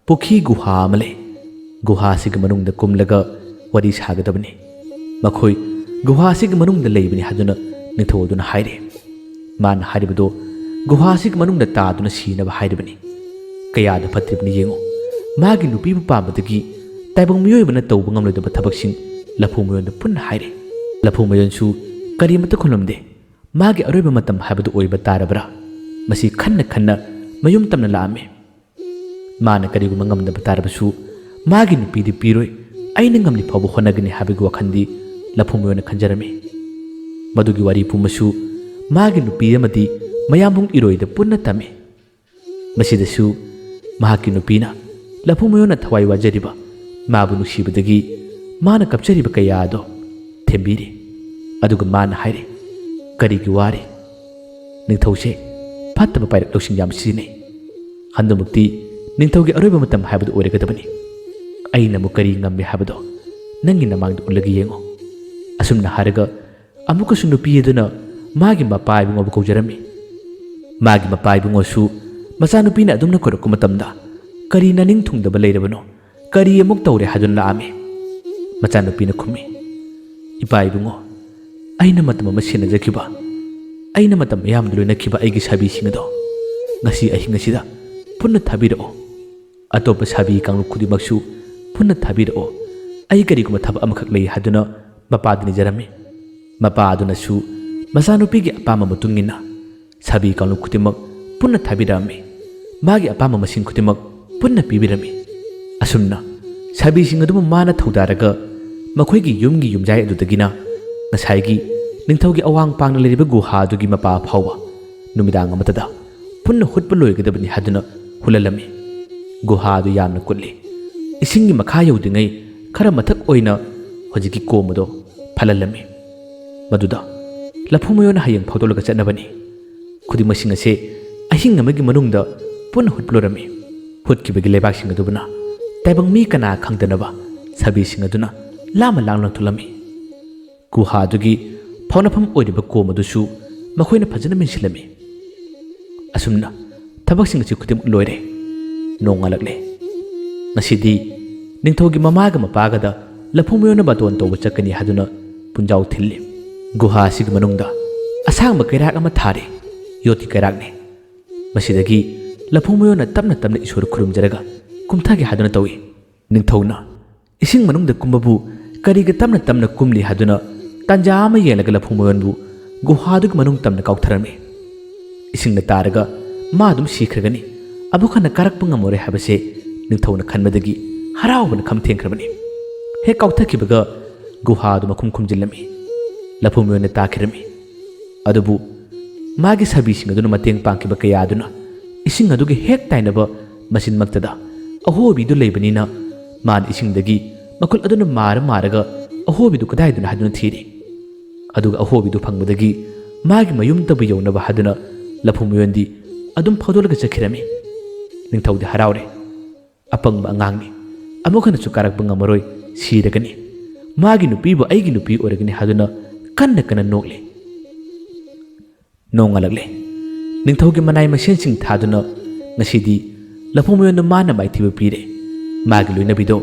pukhi guha amale guha sig manungda kumlaga wari sagadabni makhoi guha sig manungda leibani haduna ningthawduna haire man haribado guha sig manungda taaduna sinaba hairibani kayada phatribni yengo magi nupi pambadagi taibang miyoibana tawba ngamloidaba thabaksing Laphu Mayol punna haire Laphu Mayol su karimata khulumde magi aroiba matam habadu oiba tarabra masi khanna mayum tamna laame mana kariguma ngamdaba tarabasu magi nupidi piroi aina ngamli phabu honagani habigu wakhandi Laphu Mayol khanjarami madugi wari pumasu magi nupi amadi mayambung iroida punna tame masidasu mahaki nupina Laphu Mayol na thawai wajariba mabu nusibadagi mana kapchariba kayado thembiri aduga mana haire karigi wari ningthause phattaba pairak losing yam sine handamukti ningthaugi aroiba matam habadu oiregadabani aina mu kari ngamme habado nangi namangdu ulagi yengo asumna haraga amuka su nupi eduna magi mapai bungo bukojarami magi mapai bungo su masa nupi na adumna korok matamda kari naning thungdaba leirabano kari amuk tawre hadun laame macha nupi na khumi ipai bungo aina matam masina jakiba aina matam yam duluna kiba aigi sabi singado ngasi ahinga sida punna thabirao atopa sabi kanglu khudi maksu punna thabirao ai kari kuma thab amakhak lei haduna mapadini jarami mapaduna su masanupi gi apama mutungina sabi kanglu khutimak punna thabirami magi apama masing khutimak punna pibirami asumna ꯁꯥꯕꯤꯁꯤꯡ ꯑꯗꯨꯕꯨ ꯃꯥꯅ ꯊꯧꯗꯥꯔꯒ ꯃꯈꯣꯏꯒꯤ ꯌꯨꯝꯒꯤ ꯌꯨꯝꯖꯥꯏ ꯑꯗꯨꯗꯒꯤꯅ ꯉꯁꯥꯏꯒꯤ ꯅꯤꯡꯊꯧꯒꯤ ꯑꯋꯥꯡ ꯄꯥꯡꯅ ꯂꯩꯔꯤꯕ ꯒꯨꯍꯥ ꯑꯗꯨꯒꯤ ꯃꯄꯥ ꯐꯥꯎꯕ ꯅꯨꯃꯤꯗꯥꯡ ꯑꯃꯇꯗ ꯄꯨꯟꯅ ꯍꯨꯠꯄ ꯂꯣꯏꯒꯗꯕꯅꯤ ꯍꯥꯏꯗꯨꯅ ꯍꯨꯜꯍꯜꯂꯝꯃꯤ꯫ ꯒꯨꯍꯥ ꯑꯗꯨ ꯌꯥꯝꯅ ꯀꯨꯠꯂꯤ꯫ ꯏꯁꯤꯡꯒꯤ ꯃꯈꯥ ꯌꯧꯗ꯭ꯔꯤꯉꯩ ꯈꯔ ꯃꯊꯛ ꯑꯣꯏꯅ ꯍꯧꯖꯤꯛꯀꯤ ꯀꯣꯝ ꯑꯗꯣ ꯐꯜꯍꯜꯂꯝꯃꯤ꯫ ꯃꯗꯨꯗ ꯂꯐꯨ ꯃꯌꯣꯟꯅ ꯍꯌꯦꯡ ꯐꯥꯎꯗꯣꯛꯂꯒ ꯆꯠꯅꯕꯅꯤ꯫ ꯈꯨꯗꯤꯡꯃꯛꯁꯤꯡ ꯑꯁꯤ ꯑꯍꯤꯡ ꯑꯃꯒꯤ ꯃꯅꯨꯡꯗ ꯄꯨꯟꯅ ꯍꯨꯠꯄ ꯂꯣꯏꯔꯝꯃꯤ꯫ ꯍꯨꯠꯈꯤꯕꯒꯤ ꯂꯩꯕꯥꯛꯁꯤꯡ ꯑꯗꯨꯕꯨꯅ ꯇꯥꯏꯕꯪ ꯃꯤ ꯀꯅꯥ ꯈꯪꯗꯅꯕ ꯁꯥꯕꯤꯁꯤꯡ ꯑꯗꯨꯅ ꯂꯥꯞꯅ ꯂꯥꯞꯅ ꯊꯣꯛꯂꯝꯃꯤ꯫ ꯒꯨꯍꯥ ꯑꯗꯨꯒꯤ ꯐꯥꯎꯅꯐꯝ ꯑꯣꯏꯔꯤꯕ ꯀꯣꯝ ꯑꯗꯨꯁꯨ ꯃꯈꯣꯏꯅ ꯐꯖꯅ ꯃꯦꯟꯁꯤꯜꯂꯝꯃꯤ꯫ ꯑꯁꯨꯝꯅ ꯊꯕꯛꯁꯤꯡ ꯑꯁꯤ ꯈꯨꯗꯤꯡꯃꯛ ꯂꯣꯏꯔꯦ꯫ ꯅꯣꯡꯉꯥꯜꯂꯛꯂꯦ꯫ ꯉꯁꯤꯗꯤ ꯅꯤꯡꯊꯧꯒꯤ ꯃꯃꯥꯒ ꯃꯄꯥꯒꯗ ꯂꯐꯨ ꯃꯌꯣꯟꯅ ꯕꯥꯇꯣꯟ ꯇꯧꯕ ꯆꯠꯀꯅꯤ ꯍꯥꯏꯗꯨꯅ ꯄꯨꯟꯖꯥꯎ ꯊꯤꯜꯂꯤ꯫ ꯒꯨꯍꯥ ꯑꯁꯤꯒꯤ ꯃꯅꯨꯡꯗ ꯑꯁꯥꯡꯕ ꯀꯩꯔꯥꯛ ꯑꯃ ꯊꯥꯔꯤ꯫ ꯌꯣꯠꯀꯤ ꯀꯩꯔꯥꯛꯅꯤ꯫ ꯃꯁꯤꯗꯒꯤ ꯂꯐꯨ ꯃꯌꯣꯟꯅ ꯇꯞꯅ ꯇꯞꯅ ꯏꯁꯣꯔ ꯈꯨꯔꯨꯝꯖꯔꯒ ꯀꯨꯝꯊꯒꯦ ꯍꯥꯏꯗꯨꯅ ꯇꯧꯏ꯫ ꯅꯤꯡꯊꯧꯅ ꯏꯁꯤꯡ ꯃꯅꯨꯡꯗ ꯀꯨꯝꯕꯕꯨ ꯀꯔꯤꯒ ꯇꯞꯅ ꯇꯞꯅ ꯀꯨꯝꯂꯤ ꯍꯥꯏꯗꯨꯅ ꯇꯥꯟꯖꯥ ꯑꯃ ꯌꯦꯡꯂꯒ ꯂꯐꯨ ꯃꯌꯣꯟꯕꯨ ꯒꯨꯍꯥꯗꯨꯒꯤ ꯃꯅꯨꯡ ꯇꯝꯅ ꯀꯥꯎꯊꯔꯝꯃꯤ꯫ ꯏꯁꯤꯡꯗ ꯇꯥꯔꯒ ꯃꯥ ꯑꯗꯨꯝ ꯁꯤꯈ꯭ꯔꯒꯅꯤ, ꯑꯃꯨꯛ ꯍꯟꯅ ꯀꯥꯔꯛꯄ ꯉꯝꯃꯔꯣꯏ ꯍꯥꯏꯕꯁꯦ ꯅꯤꯡꯊꯧꯅ ꯈꯟꯕꯗꯒꯤ ꯍꯔꯥꯎꯕꯅ ꯈꯝꯊꯦꯡꯈ꯭ꯔꯕꯅꯤ꯫ ꯍꯦꯛ ꯀꯥꯎꯊꯈꯤꯕꯒ ꯒꯨꯍꯥ ꯑꯗꯨ ꯃꯈꯨꯝ ꯈꯨꯝꯖꯤꯜꯂꯝꯃꯤ꯫ ꯂꯐꯨ ꯃꯌꯣꯟꯅ ꯇꯥꯈꯤꯔꯝꯃꯤ꯫ ꯑꯗꯨꯕꯨ ꯃꯥꯒꯤ ꯁꯥꯕꯤꯁꯤꯡ ꯑꯗꯨꯅ ꯃꯇꯦꯡ ꯄꯥꯡꯈꯤꯕ ꯀꯌꯥ ꯑꯗꯨꯅ ꯏꯁꯤꯡ ꯑꯗꯨꯒꯤ ꯍꯦꯛ ꯇꯥꯏꯅꯕ ꯃꯆꯤꯟꯃꯛꯇꯗ ꯑꯍꯣꯕꯤꯗꯨ ꯂꯩꯕꯅꯤꯅ ꯃꯥꯅ ꯏꯁꯤꯡꯗꯒꯤ ꯃꯈꯨꯠ ꯑꯗꯨꯅ ꯃꯥꯔꯒ ꯑꯍꯣꯕꯤꯗꯨ ꯀꯗꯥꯏꯗꯅꯣ ꯍꯥꯏꯗꯨꯅ ꯊꯤꯔꯤ꯫ ꯑꯗꯨꯒ ꯑꯍꯣꯕꯤꯗꯨ ꯐꯪꯕꯗꯒꯤ ꯃꯥꯒꯤ ꯃꯌꯨꯝꯇꯕꯨ ꯌꯧꯅꯕ ꯍꯥꯏꯗꯨꯅ ꯂꯐꯨ ꯃꯌꯣꯟꯗꯤ ꯑꯗꯨꯝ ꯐꯥꯎꯗꯣꯛꯂꯒ ꯆꯠꯈꯤꯔꯝꯃꯤ꯫ ꯅꯤꯡꯊꯧꯗꯤ ꯍꯔꯥꯎꯔꯦ꯫ ꯑꯄꯪꯕ ꯑꯉꯥꯡꯅꯤ, ꯑꯃꯨꯛ ꯍꯟꯅꯁꯨ ꯀꯥꯔꯛꯄ ꯉꯝꯃꯔꯣই, ꯁꯤꯔꯒꯅꯤ, ꯃꯥꯒꯤ ꯅꯨꯄꯤꯕꯨ ꯑꯩꯒꯤ ꯅꯨꯄꯤ ꯑꯣꯏꯔꯒꯅꯤ ꯍꯥꯏꯗꯨꯅ ꯀꯟꯅ ꯀꯟꯅ ꯅꯣꯛꯂꯤ꯫ ꯅꯣꯡꯉꯥꯜꯂꯛꯂꯦ꯫ ꯅꯤꯡꯊꯧꯒꯤ ꯃꯅꯥꯏ ꯃꯁꯦꯟꯁꯤꯡ ꯊꯥꯗꯨꯅ ꯉꯁꯤꯗꯤ ꯂꯐꯨ ꯃꯌꯣꯟꯗ ꯃꯥꯅ ꯃꯥꯏꯊꯤꯕ ꯄꯤꯔꯦ꯫ ꯃꯥꯒꯤ ꯂꯣꯏꯅꯕꯤꯗꯣ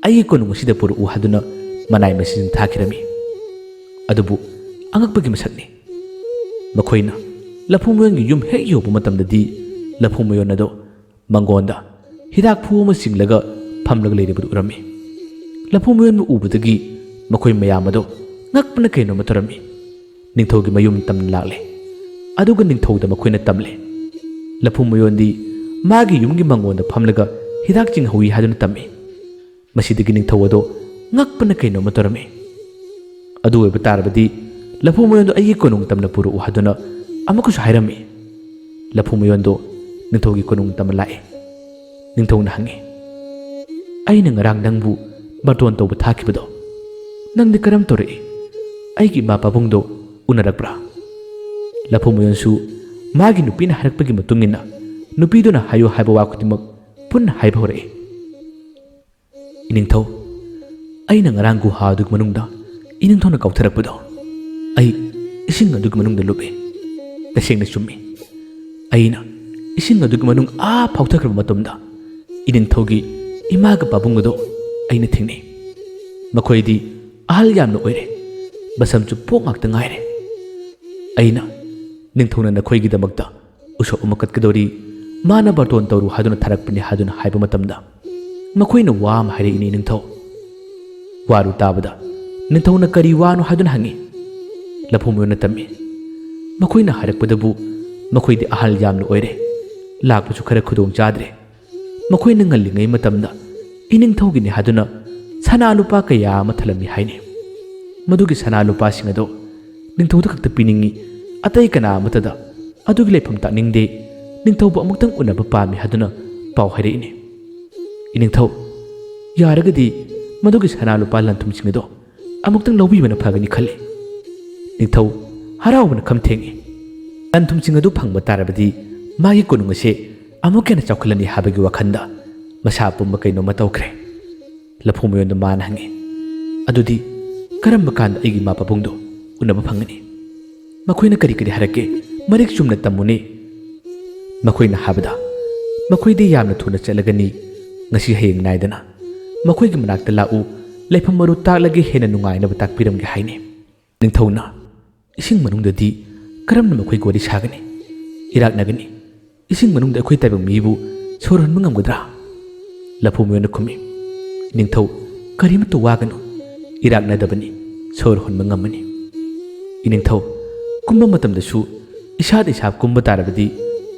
ꯑꯩꯒꯤ ꯀꯣꯅꯨꯡ ꯑꯁꯤꯗ ꯄꯨꯔꯛꯎ ꯍꯥꯏꯗꯨꯅ ꯃꯅꯥꯏ ꯃꯁꯦꯟꯁꯤꯡ ꯊꯥꯈꯤꯔꯝꯃꯤ꯫ ꯑꯗꯨꯕꯨ ꯑꯉꯛꯄꯒꯤ ꯃꯁꯛꯅꯤ꯫ ꯃꯈꯣꯏꯅ ꯂꯐꯨ ꯃꯌꯣꯟꯒꯤ ꯌꯨꯝ ꯍꯦꯛ ꯌꯧꯕ ꯃꯇꯝꯗꯗꯤ ꯂꯐꯨ ꯃꯌꯣꯟ ꯑꯗꯣ ꯃꯪꯒꯣꯟꯗ ꯍꯤꯗꯥꯛ ꯐꯨ ꯑꯃ ꯆꯤꯡꯂꯒ ꯐꯝꯂꯒ ꯂꯩꯔꯤꯕꯗꯨ ꯎꯔꯝꯃꯤ꯫ ꯂꯐꯨ ꯃꯌꯣꯟꯕꯨ ꯎꯕꯗꯒꯤ ꯃꯈꯣꯏ ꯃꯌꯥꯝ ꯑꯗꯣ ꯉꯛꯄꯅ ꯀꯩꯅꯣꯝꯃ ꯇꯧꯔꯝꯃꯤ꯫ ꯅꯤꯡꯊꯧꯒꯤ ꯃꯌꯨꯝ ꯇꯝꯅ ꯂꯥꯛꯂꯦ꯫ ꯑꯗꯨꯒ ꯅꯤꯡꯊꯧꯗ ꯃꯈꯣꯏꯅ ꯇꯝꯂꯦ꯫ ꯂꯐꯨ ꯃꯌꯣꯟꯗꯤ ꯃꯥꯒꯤ ꯌꯨꯝꯒꯤ ꯃꯪꯒꯣꯟꯗ ꯐꯝꯂꯒ ꯍꯤꯗꯥꯛ ꯆꯤꯡꯍꯧꯏ ꯍꯥꯏꯗꯨꯅ ꯇꯝꯃꯤ꯫ ꯃꯁꯤꯗꯒꯤ ꯅꯤꯡꯊꯧ ꯑꯗꯣ ꯉꯛꯄꯅ ꯀꯩꯅꯣꯝꯃ ꯇꯧꯔꯝꯃꯤ꯫ ꯑꯗꯨ ꯑꯣꯏꯕ ꯇꯥꯔꯕꯗꯤ ꯂꯐꯨ ꯃꯌꯣꯟꯗꯣ ꯑꯩꯒꯤ ꯀꯣꯅꯨꯡ ꯇꯝꯅ ꯄꯨꯔꯛꯎ ꯍꯥꯏꯗꯨꯅ ꯑꯃꯨꯛꯀꯁꯨ ꯍꯥꯏꯔꯝꯃꯤ꯫ ꯂꯐꯨ ꯃꯌꯣꯟꯗꯣ ꯅꯤꯡꯊꯧꯒꯤ ꯀꯣꯅꯨꯡ ꯇꯝꯅ ꯂꯥꯛꯑꯦ꯫ ꯅꯤꯡꯊꯧꯅ ꯍꯪꯉꯤ, ꯑꯩꯅ ꯉꯔꯥꯡ ꯅꯪꯕꯨ ꯕꯥꯔꯇꯣꯟ ꯇꯧꯕ ꯊꯥꯈꯤꯕꯗꯣ ꯅꯪꯗꯤ ꯀꯔꯝ ꯇꯧꯔꯛꯏ? ꯑꯩꯒꯤ ꯏꯃꯥ ꯄꯥꯕꯨꯡꯗꯣ ꯎꯅꯔꯛꯄ꯭ꯔꯥ? ꯂꯐꯨ ꯃꯌꯣꯟꯁꯨ ꯃꯥꯒꯤ ꯅꯨꯄꯤꯅ ꯍꯥꯏꯔꯛꯄꯒꯤ ꯃꯇꯨꯡ ꯏꯟꯅ ꯅꯨꯄꯤꯗꯨꯅ ꯍꯥꯏꯌꯨ ꯍꯥꯏꯕ ꯋꯥ ꯈꯨꯗꯤꯡꯃꯛ ꯄꯨꯟꯅ ꯍꯥꯏꯕ ꯍꯧꯔꯛꯏ꯫ ꯏꯅꯤꯡꯊꯧ, ꯑꯩꯅ ꯉꯔꯥꯡ ꯒꯨꯍꯥ ꯑꯗꯨꯒꯤ ꯃꯅꯨꯡꯗ ꯏꯅꯤꯡꯊꯧꯅ ꯀꯥꯎꯊꯔꯛꯄꯗꯣ ꯑꯩ ꯏꯁꯤꯡ ꯑꯗꯨꯒꯤ ꯃꯅꯨꯡꯗ ꯂꯨꯞꯄꯦ꯫ ꯇꯁꯦꯡꯅ ꯆꯨꯝꯃꯤ꯫ ꯑꯩꯅ ꯏꯁꯤꯡ ꯑꯗꯨꯒꯤ ꯃꯅꯨꯡ ꯐꯥꯎꯊꯈ꯭ꯔꯕ ꯃꯇꯝꯗ ꯏꯅꯤꯡꯊꯧꯒꯤ ꯏꯃꯥꯒ ꯄꯥꯕꯨꯡ ꯑꯗꯣ ꯑꯩꯅ ꯊꯦꯡꯅꯩ꯫ ꯃꯈꯣꯏꯗꯤ ꯑꯍꯜ ꯌꯥꯝꯅ ꯑꯣꯏꯔꯦ, ꯃꯁꯝꯁꯨ ꯄꯣꯛ ꯉꯥꯛꯇ ꯉꯥꯏꯔꯦ꯫ ꯑꯩꯅ ꯅꯤꯡꯊꯧꯅ ꯅꯈꯣꯏꯒꯤꯗꯃꯛꯇ ꯎꯁꯣꯞ ꯑꯃ ꯀꯠꯀꯗꯧꯔꯤ, ꯃꯥꯅ ꯕꯥꯔꯇꯣꯟ ꯇꯧꯔꯨ ꯍꯥꯏꯗꯨꯅ ꯊꯥꯔꯛꯄꯅꯤ ꯍꯥꯏꯗꯨꯅ ꯍꯥꯏꯕ ꯃꯇꯝꯗ ꯃꯈꯣꯏꯅ ꯋꯥ ꯑꯃ ꯍꯥꯏꯔꯛꯏꯅꯤ ꯅꯤꯡꯊꯧ꯫ ꯋꯥꯔꯨ ꯇꯥꯕꯗ ꯅꯤꯡꯊꯧꯅ ꯀꯔꯤ ꯋꯥꯅꯣ ꯍꯥꯏꯗꯨꯅ ꯍꯪꯉꯤ꯫ ꯂꯐꯨ ꯃꯌꯣꯟꯅ ꯇꯝꯃꯤ, ꯃꯈꯣꯏꯅ ꯍꯥꯏꯔꯛꯄꯗꯕꯨ ꯃꯈꯣꯏꯗꯤ ꯑꯍꯜ ꯌꯥꯝꯅ ꯑꯣꯏꯔꯦ, ꯂꯥꯛꯄꯁꯨ ꯈꯔ ꯈꯨꯗꯣꯡ ꯆꯥꯗ꯭ꯔꯦ꯫ ꯃꯈꯣꯏꯅ ꯉꯜꯂꯤꯉꯩ ꯃꯇꯝꯗ ꯏꯅꯤꯡꯊꯧꯒꯤꯅꯤ ꯍꯥꯏꯗꯨꯅ ꯁꯅꯥ ꯂꯨꯄꯥ ꯀꯌꯥ ꯑꯃ ꯊꯜꯂꯝꯃꯤ ꯍꯥꯏꯅꯤ꯫ ꯃꯗꯨꯒꯤ ꯁꯅꯥ ꯂꯨꯄꯥꯁꯤꯡ ꯑꯗꯣ ꯅꯤꯡꯊꯧꯗ ꯈꯛꯇ ꯄꯤꯅꯤꯡꯉꯤ, ꯑꯇꯩ ꯀꯅꯥ ꯑꯃꯠꯇꯗ ꯑꯗꯨꯒꯤ ꯂꯩꯐꯝ ꯇꯥꯛꯅꯤꯡꯗꯦ, ꯅꯤꯡꯊꯧꯕꯨ ꯑꯃꯨꯛꯇꯪ ꯎꯅꯕ ꯄꯥꯝꯃꯤ ꯍꯥꯏꯗꯨꯅ ꯄꯥꯎ ꯍꯥꯏꯔꯛꯏꯅꯤ꯫ ꯏꯅꯤꯡꯊꯧ, ꯌꯥꯔꯒꯗꯤ ꯃꯗꯨꯒꯤ ꯁꯅꯥ ꯂꯨꯄꯥ ꯂꯟꯊꯨꯝꯁꯤꯡ ꯑꯗꯣ ꯑꯃꯨꯛꯇꯪ ꯂꯧꯕꯤꯕꯅ ꯐꯒꯅꯤ ꯈꯜꯂꯤ꯫ ꯅꯤꯡꯊꯧ ꯍꯔꯥꯎꯕꯅ ꯈꯝꯊꯦꯡꯉꯤ꯫ ꯂꯟꯊꯨꯝꯁꯤꯡ ꯑꯗꯨ ꯐꯪꯕ ꯇꯥꯔꯕꯗꯤ ꯃꯥꯒꯤ ꯀꯣꯅꯨꯡ ꯑꯁꯦ ꯑꯃꯨꯛ ꯍꯦꯟꯅ ꯆꯥꯎꯈꯠꯂꯅꯤ ꯍꯥꯏꯕꯒꯤ ꯋꯥꯈꯟꯗ ꯃꯁꯥ ꯄꯨꯝꯕ ꯀꯩꯅꯣꯝꯃ ꯇꯧꯈ꯭ꯔꯦ꯫ ꯂꯐꯨ ꯃꯌꯣꯟꯗ ꯃꯥꯅ ꯍꯪꯉꯤ, ꯑꯗꯨꯗꯤ ꯀꯔꯝꯕ ꯀꯥꯟꯗ ꯑꯩꯒꯤ ꯏꯃꯥ ꯄꯥꯕꯨꯡꯗꯣ ꯎꯅꯕ ꯐꯪꯒꯅꯤ? ꯃꯈꯣꯏꯅ ꯀꯔꯤ ꯀꯔꯤ ꯍꯥꯏꯔꯛꯀꯦ ꯃꯔꯤꯛ ꯆꯨꯝꯅ ꯇꯝꯃꯨꯅꯦ꯫ ꯃꯈꯣꯏꯅ ꯍꯥꯏꯕꯗ ꯃꯈꯣꯏꯗꯤ ꯌꯥꯝꯅ ꯊꯨꯅ ꯆꯠꯂꯒꯅꯤ, ꯉꯁꯤ ꯍꯌꯦꯡ ナꯏꯗꯅ ꯃꯈꯣꯏꯒꯤ ꯃꯅꯥꯛꯇ ꯂꯥꯛꯎ, ꯂꯩꯐꯝ ꯃꯔꯨ ꯇꯥꯛꯂꯒꯦ, ꯍꯦꯟꯅ ꯅꯨꯡꯉꯥꯏꯅꯕ ꯇꯥꯛꯄꯤꯔꯝꯒꯦ ꯍꯥꯏꯅꯤ꯫ ꯅꯤꯡꯊꯧꯅ ꯏꯁꯤꯡ ꯃꯅꯨꯡꯗꯗꯤ ꯀꯔꯝꯅ ꯃꯈꯣꯏ ꯋꯥꯔꯤ ꯁꯥꯒꯅꯤ, ꯏꯔꯥꯛꯅꯒꯅꯤ? ꯏꯁꯤꯡ ꯃꯅꯨꯡꯗ ꯑꯩꯈꯣꯏ ꯇꯥꯏꯕꯪ ꯃꯤꯕꯨ ꯁꯣꯔ ꯍꯣꯟꯕ ꯉꯝꯒꯗ꯭ꯔꯥ? ꯂꯐꯨ ꯃꯌꯣꯟꯅ ꯈꯨꯝꯃꯤ, ꯅꯤꯡꯊꯧ ꯀꯔꯤꯃꯠꯇ ꯋꯥꯒꯅꯨ, ꯏꯔꯥꯛꯅꯗꯕꯅꯤ, ꯁꯣꯔ ꯍꯣꯟꯕ ꯉꯝꯃꯅꯤ꯫ ꯏꯅꯤꯡꯊꯧ, ꯀꯨꯝꯕ ꯃꯇꯝꯗꯁꯨ ꯏꯁꯥꯗ ꯏꯁꯥ ꯀꯨꯝꯕ ꯇꯥꯔꯕꯗꯤ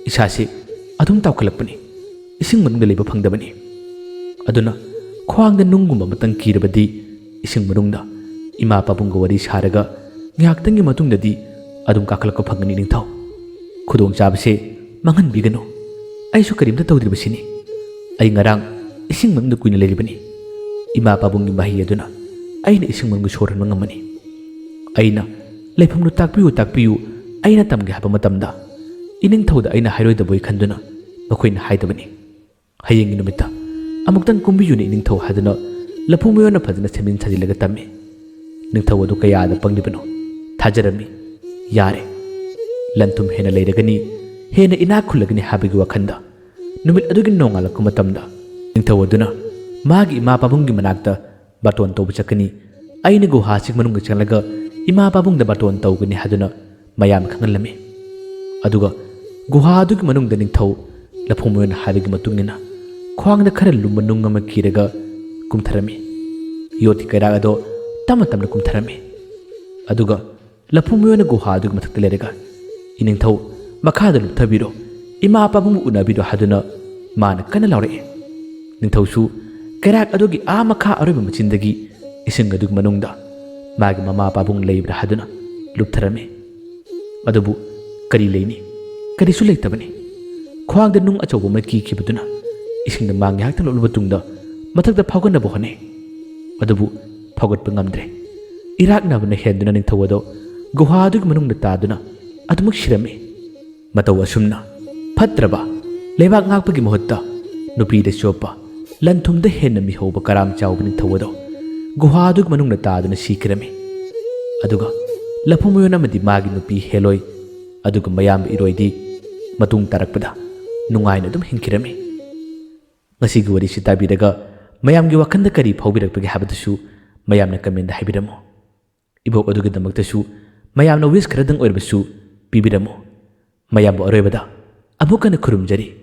ꯏꯁꯥꯁꯦ ꯑꯗꯨꯝ ꯇꯥꯎꯈꯠꯂꯛꯄꯅꯤ, ꯏꯁꯤꯡ ꯃꯅꯨꯡꯗ ꯂꯩꯕ ꯐꯪꯗꯕꯅꯤ꯫ ꯑꯗꯨꯅ ꯈ꯭ꯋꯥꯡꯗ ꯅꯨꯡꯒꯨꯝꯕ ꯑꯃꯇꯪ ꯀꯤꯔꯕꯗꯤ ꯏꯁꯤꯡ ꯃꯅꯨꯡꯗ ꯏꯃꯥ ꯄꯥꯕꯨꯡꯒ ꯋꯥꯔꯤ ꯁꯥꯔꯒ ꯉꯥꯏꯍꯥꯛꯇꯪꯒꯤ ꯃꯇꯨꯡꯗꯗꯤ ꯑꯗꯨꯝ ꯀꯥꯈꯠꯂꯛꯄ ꯐꯪꯒꯅꯤ ꯅꯤꯡꯊꯧ ꯈꯨꯗꯣꯡꯆꯥꯕꯁꯦ ꯃꯥꯡꯍꯟꯕꯤꯒꯅꯨ ꯑꯩꯁꯨ ꯀꯔꯤꯝꯇ ꯇꯧꯗ꯭ꯔꯤꯕꯁꯤꯅꯤ ꯑꯩ ꯉꯔꯥꯡ ꯏꯁꯤꯡ ꯃꯅꯨꯡꯗ ꯀꯨꯏꯅ ꯂꯩꯔꯤꯕꯅꯤ ꯏꯃꯥ ꯄꯥꯕꯨꯡꯒꯤ ꯃꯍꯩ ꯑꯗꯨꯅ ꯑꯩꯅ ꯏꯁꯤꯡ ꯃꯅꯨꯡꯗ ꯁꯣꯔꯍꯟꯕ ꯉꯝꯃꯅꯤ ꯑꯩꯅ ꯂꯩꯐꯝꯗꯨ ꯇꯥꯛꯄꯤꯌꯨ ꯑꯩꯅ ꯇꯝꯒꯦ ꯍꯥꯏꯕ ꯃꯇꯝꯗ ꯏꯅꯤꯡꯊꯧꯗ ꯑꯩꯅ ꯍꯥꯏꯔꯣꯏꯗꯕꯣꯏ ꯈꯟꯗꯨꯅ ꯃꯈꯣꯏꯅ ꯍꯥꯏꯗꯕꯅꯤ ꯍꯌꯦꯡꯒꯤ ꯅꯨꯃꯤꯠꯇ ꯑꯃꯨꯛꯇꯪ ꯀꯨꯝꯕꯤꯌꯨꯅꯤ ꯏꯅꯤꯡꯊꯧ ꯍꯥꯏꯗꯨꯅ ꯂꯐꯨ ꯃꯌꯣꯟꯅ ꯐꯖꯅ ꯁꯦꯝꯖꯤꯟ ꯁꯥꯖꯤꯜꯂꯒ ꯇꯝꯃꯤ ꯅꯤꯡꯊꯧ ꯑꯗꯨ ꯀꯌꯥꯗ ꯄꯪꯂꯤꯕꯅꯣ ꯊꯥꯖꯔꯝꯃꯤ ꯌꯥꯔꯦ ꯂꯟ ꯊꯨꯝ ꯍꯦꯟꯅ ꯂꯩꯔꯒꯅꯤ ꯍꯦꯟꯅ ꯏꯅꯥꯛ ꯈꯨꯜꯂꯒꯅꯤ ꯍꯥꯏꯕꯒꯤ ꯋꯥꯈꯟꯗ ꯅꯨꯃꯤꯠ ꯑꯗꯨꯒꯤ ꯅꯣꯡꯉꯥꯜꯂꯛꯄ ꯃꯇꯝꯗ ꯅꯤꯡꯊꯧ ꯑꯗꯨꯅ ꯃꯥꯒꯤ ꯏꯃꯥ ꯄꯥꯕꯨꯡꯒꯤ ꯃꯅꯥꯛꯇ ꯕꯥꯇꯣꯟ ꯇꯧꯕ ꯆꯠꯀꯅꯤ ꯑꯩꯅ ꯒꯨꯍꯥꯁꯤꯡ ꯃꯅꯨꯡꯗ ꯆꯪꯂꯒ ꯏꯃꯥ ꯄꯥꯕꯨꯡꯗ ꯕꯥꯇꯣꯟ ꯇꯧꯒꯅꯤ ꯍꯥꯏꯗꯨꯅ ꯃꯌꯥꯝ ꯈꯪꯍꯜꯂꯝꯃꯤ ꯑꯗꯨꯒ ꯒꯨꯍꯥ ꯑꯗꯨꯒꯤ ꯃꯅꯨꯡꯗ ꯅꯤꯡꯊꯧ ꯂꯐꯨ ꯃꯌꯣꯟ ꯍꯥꯏꯕꯒꯤ ꯃꯇꯨꯡ ꯏꯟꯅ ꯈ꯭ꯋꯥꯡꯗ ꯈꯔ ꯂꯨꯝꯕ ꯅꯨꯡ ꯑꯃ ꯀꯤꯔꯒ ꯀꯨꯝꯊꯔꯝꯃꯤ ꯌꯣꯠꯀꯤ ꯀꯩꯔꯥꯛ ꯑꯗꯣ ꯇꯞꯅ ꯇꯞꯅ ꯀꯨꯝꯊꯔꯝꯃꯤ ꯑꯗꯨꯒ ꯂꯐꯨ ꯃꯌꯣꯟꯅ ꯒꯨꯍꯥ ꯑꯗꯨꯒꯤ ꯃꯊꯛꯇ ꯂꯩꯔꯒ ꯏꯅꯤꯡꯊꯧ ꯃꯈꯥꯗ ꯂꯨꯞꯊꯕꯤꯔꯣ ꯏꯃꯥ ꯄꯥꯕꯨꯡꯕꯨ ꯎꯅꯕꯤꯔꯣ ꯍꯥꯏꯗꯨꯅ ꯃꯥꯅ ꯀꯟꯅ ꯂꯥꯎꯔꯛꯏ ꯅꯤꯡꯊꯧꯁꯨ ꯀꯩꯔꯥꯛ ꯑꯗꯨꯒꯤ ꯃꯈꯥ ꯑꯔꯣꯏꯕ ꯃꯆꯤꯟꯗꯒꯤ ꯏꯁꯤꯡ ꯑꯗꯨꯒꯤ ꯃꯅꯨꯡꯗ ꯃꯥꯒꯤ ꯃꯃꯥ ꯄꯥꯕꯨꯡ ꯂꯩꯕ꯭ꯔꯥ ꯍꯥꯏꯗꯨꯅ ꯂꯨꯞꯊꯔꯝꯃꯤ ꯑꯗꯨꯕꯨ ꯀꯔꯤ ꯂꯩꯅꯤ ꯀꯔꯤꯁꯨ ꯂꯩꯇꯕꯅꯤ ꯈ꯭ꯋꯥꯡꯗ ꯅꯨꯡ ꯑꯆꯧꯕ ꯑꯃ ꯀꯤꯈꯤꯕꯗꯨꯅ ꯏꯁꯤꯡꯗ ꯃꯥ ꯉꯥꯏꯍꯥꯛꯇꯪ ꯂꯣꯠꯂꯕ ꯇꯨꯡꯗ ꯃꯊꯛꯇ ꯐꯥꯎꯒꯠꯅꯕ ꯍꯣꯠꯅꯩ ꯑꯗꯨꯕꯨ ꯐꯥꯎꯒꯠꯄ ꯉꯝꯗ꯭ꯔꯦ ꯏꯔꯥꯛꯅꯕꯅ ꯍꯦꯟꯗꯨꯅ ꯅꯤꯡꯊꯧ ꯑꯗꯣ ꯒꯨꯍꯥ ꯑꯗꯨꯒꯤ ꯃꯅꯨꯡꯗ ꯇꯥꯗꯨꯅ ꯑꯗꯨꯃꯛ ꯁꯤꯔꯝꯃꯤ ꯃꯇꯧ ꯑꯁꯨꯝꯅ ꯐꯠꯇ꯭ꯔꯕ ꯂꯩꯕꯥꯛ ꯉꯥꯛꯄꯒꯤ ꯃꯍꯨꯠꯇ ꯅꯨꯄꯤꯗ ꯆꯣꯞꯄ ꯂꯟ ꯊꯨꯝꯗ ꯍꯦꯟꯅ ꯃꯤꯍꯧꯕ ꯀꯔꯥꯝ ꯆꯥꯎꯕ ꯅꯤꯡꯊꯧ ꯑꯗꯣ ꯒꯨꯍꯥ ꯑꯗꯨꯒꯤ ꯃꯅꯨꯡꯗ ꯇꯥꯗꯨꯅ ꯁꯤꯈꯤꯔꯝꯃꯤ ꯑꯗꯨꯒ ꯂꯐꯨ ꯃꯌꯣꯟ ꯑꯃꯗꯤ ꯃꯥꯒꯤ ꯅꯨꯄꯤ ꯍꯦꯂꯣꯏ ꯑꯗꯨꯒ ꯃꯌꯥꯝꯕ ꯏꯔꯣꯏꯗꯤ ꯃꯇꯨꯡ ꯇꯥꯔꯛꯄꯗ ꯅꯨꯡꯉꯥꯏꯅ ꯑꯗꯨꯝ ꯍꯤꯡꯈꯤꯔꯝꯃꯤ ꯉꯁꯤꯒꯤ ꯋꯥꯔꯤꯁꯤ ꯇꯥꯕꯤꯔꯒ ꯃꯌꯥꯝꯒꯤ ꯋꯥꯈꯜꯗ ꯀꯔꯤ ꯐꯥꯎꯕꯤꯔꯛꯄꯒꯦ ꯍꯥꯏꯕꯗꯨꯁꯨ ꯃꯌꯥꯝꯅ ꯀꯃꯦꯟꯗ ꯍꯥꯏꯕꯤꯔꯝꯃꯨ ꯏꯕꯣꯛ ꯑꯗꯨꯒꯤꯗꯃꯛꯇꯁꯨ ꯃꯌꯥꯝꯅ ꯋꯤꯁ ꯈꯔꯗꯪ ꯑꯣꯏꯔꯕꯁꯨ ꯄꯤꯕꯤꯔꯝꯃꯨ ꯃꯌꯥꯝꯕꯨ ꯑꯔꯣꯏꯕꯗ ꯑꯃꯨꯛ ꯍꯟꯅ ꯈꯨꯔꯨꯝꯖꯔꯤ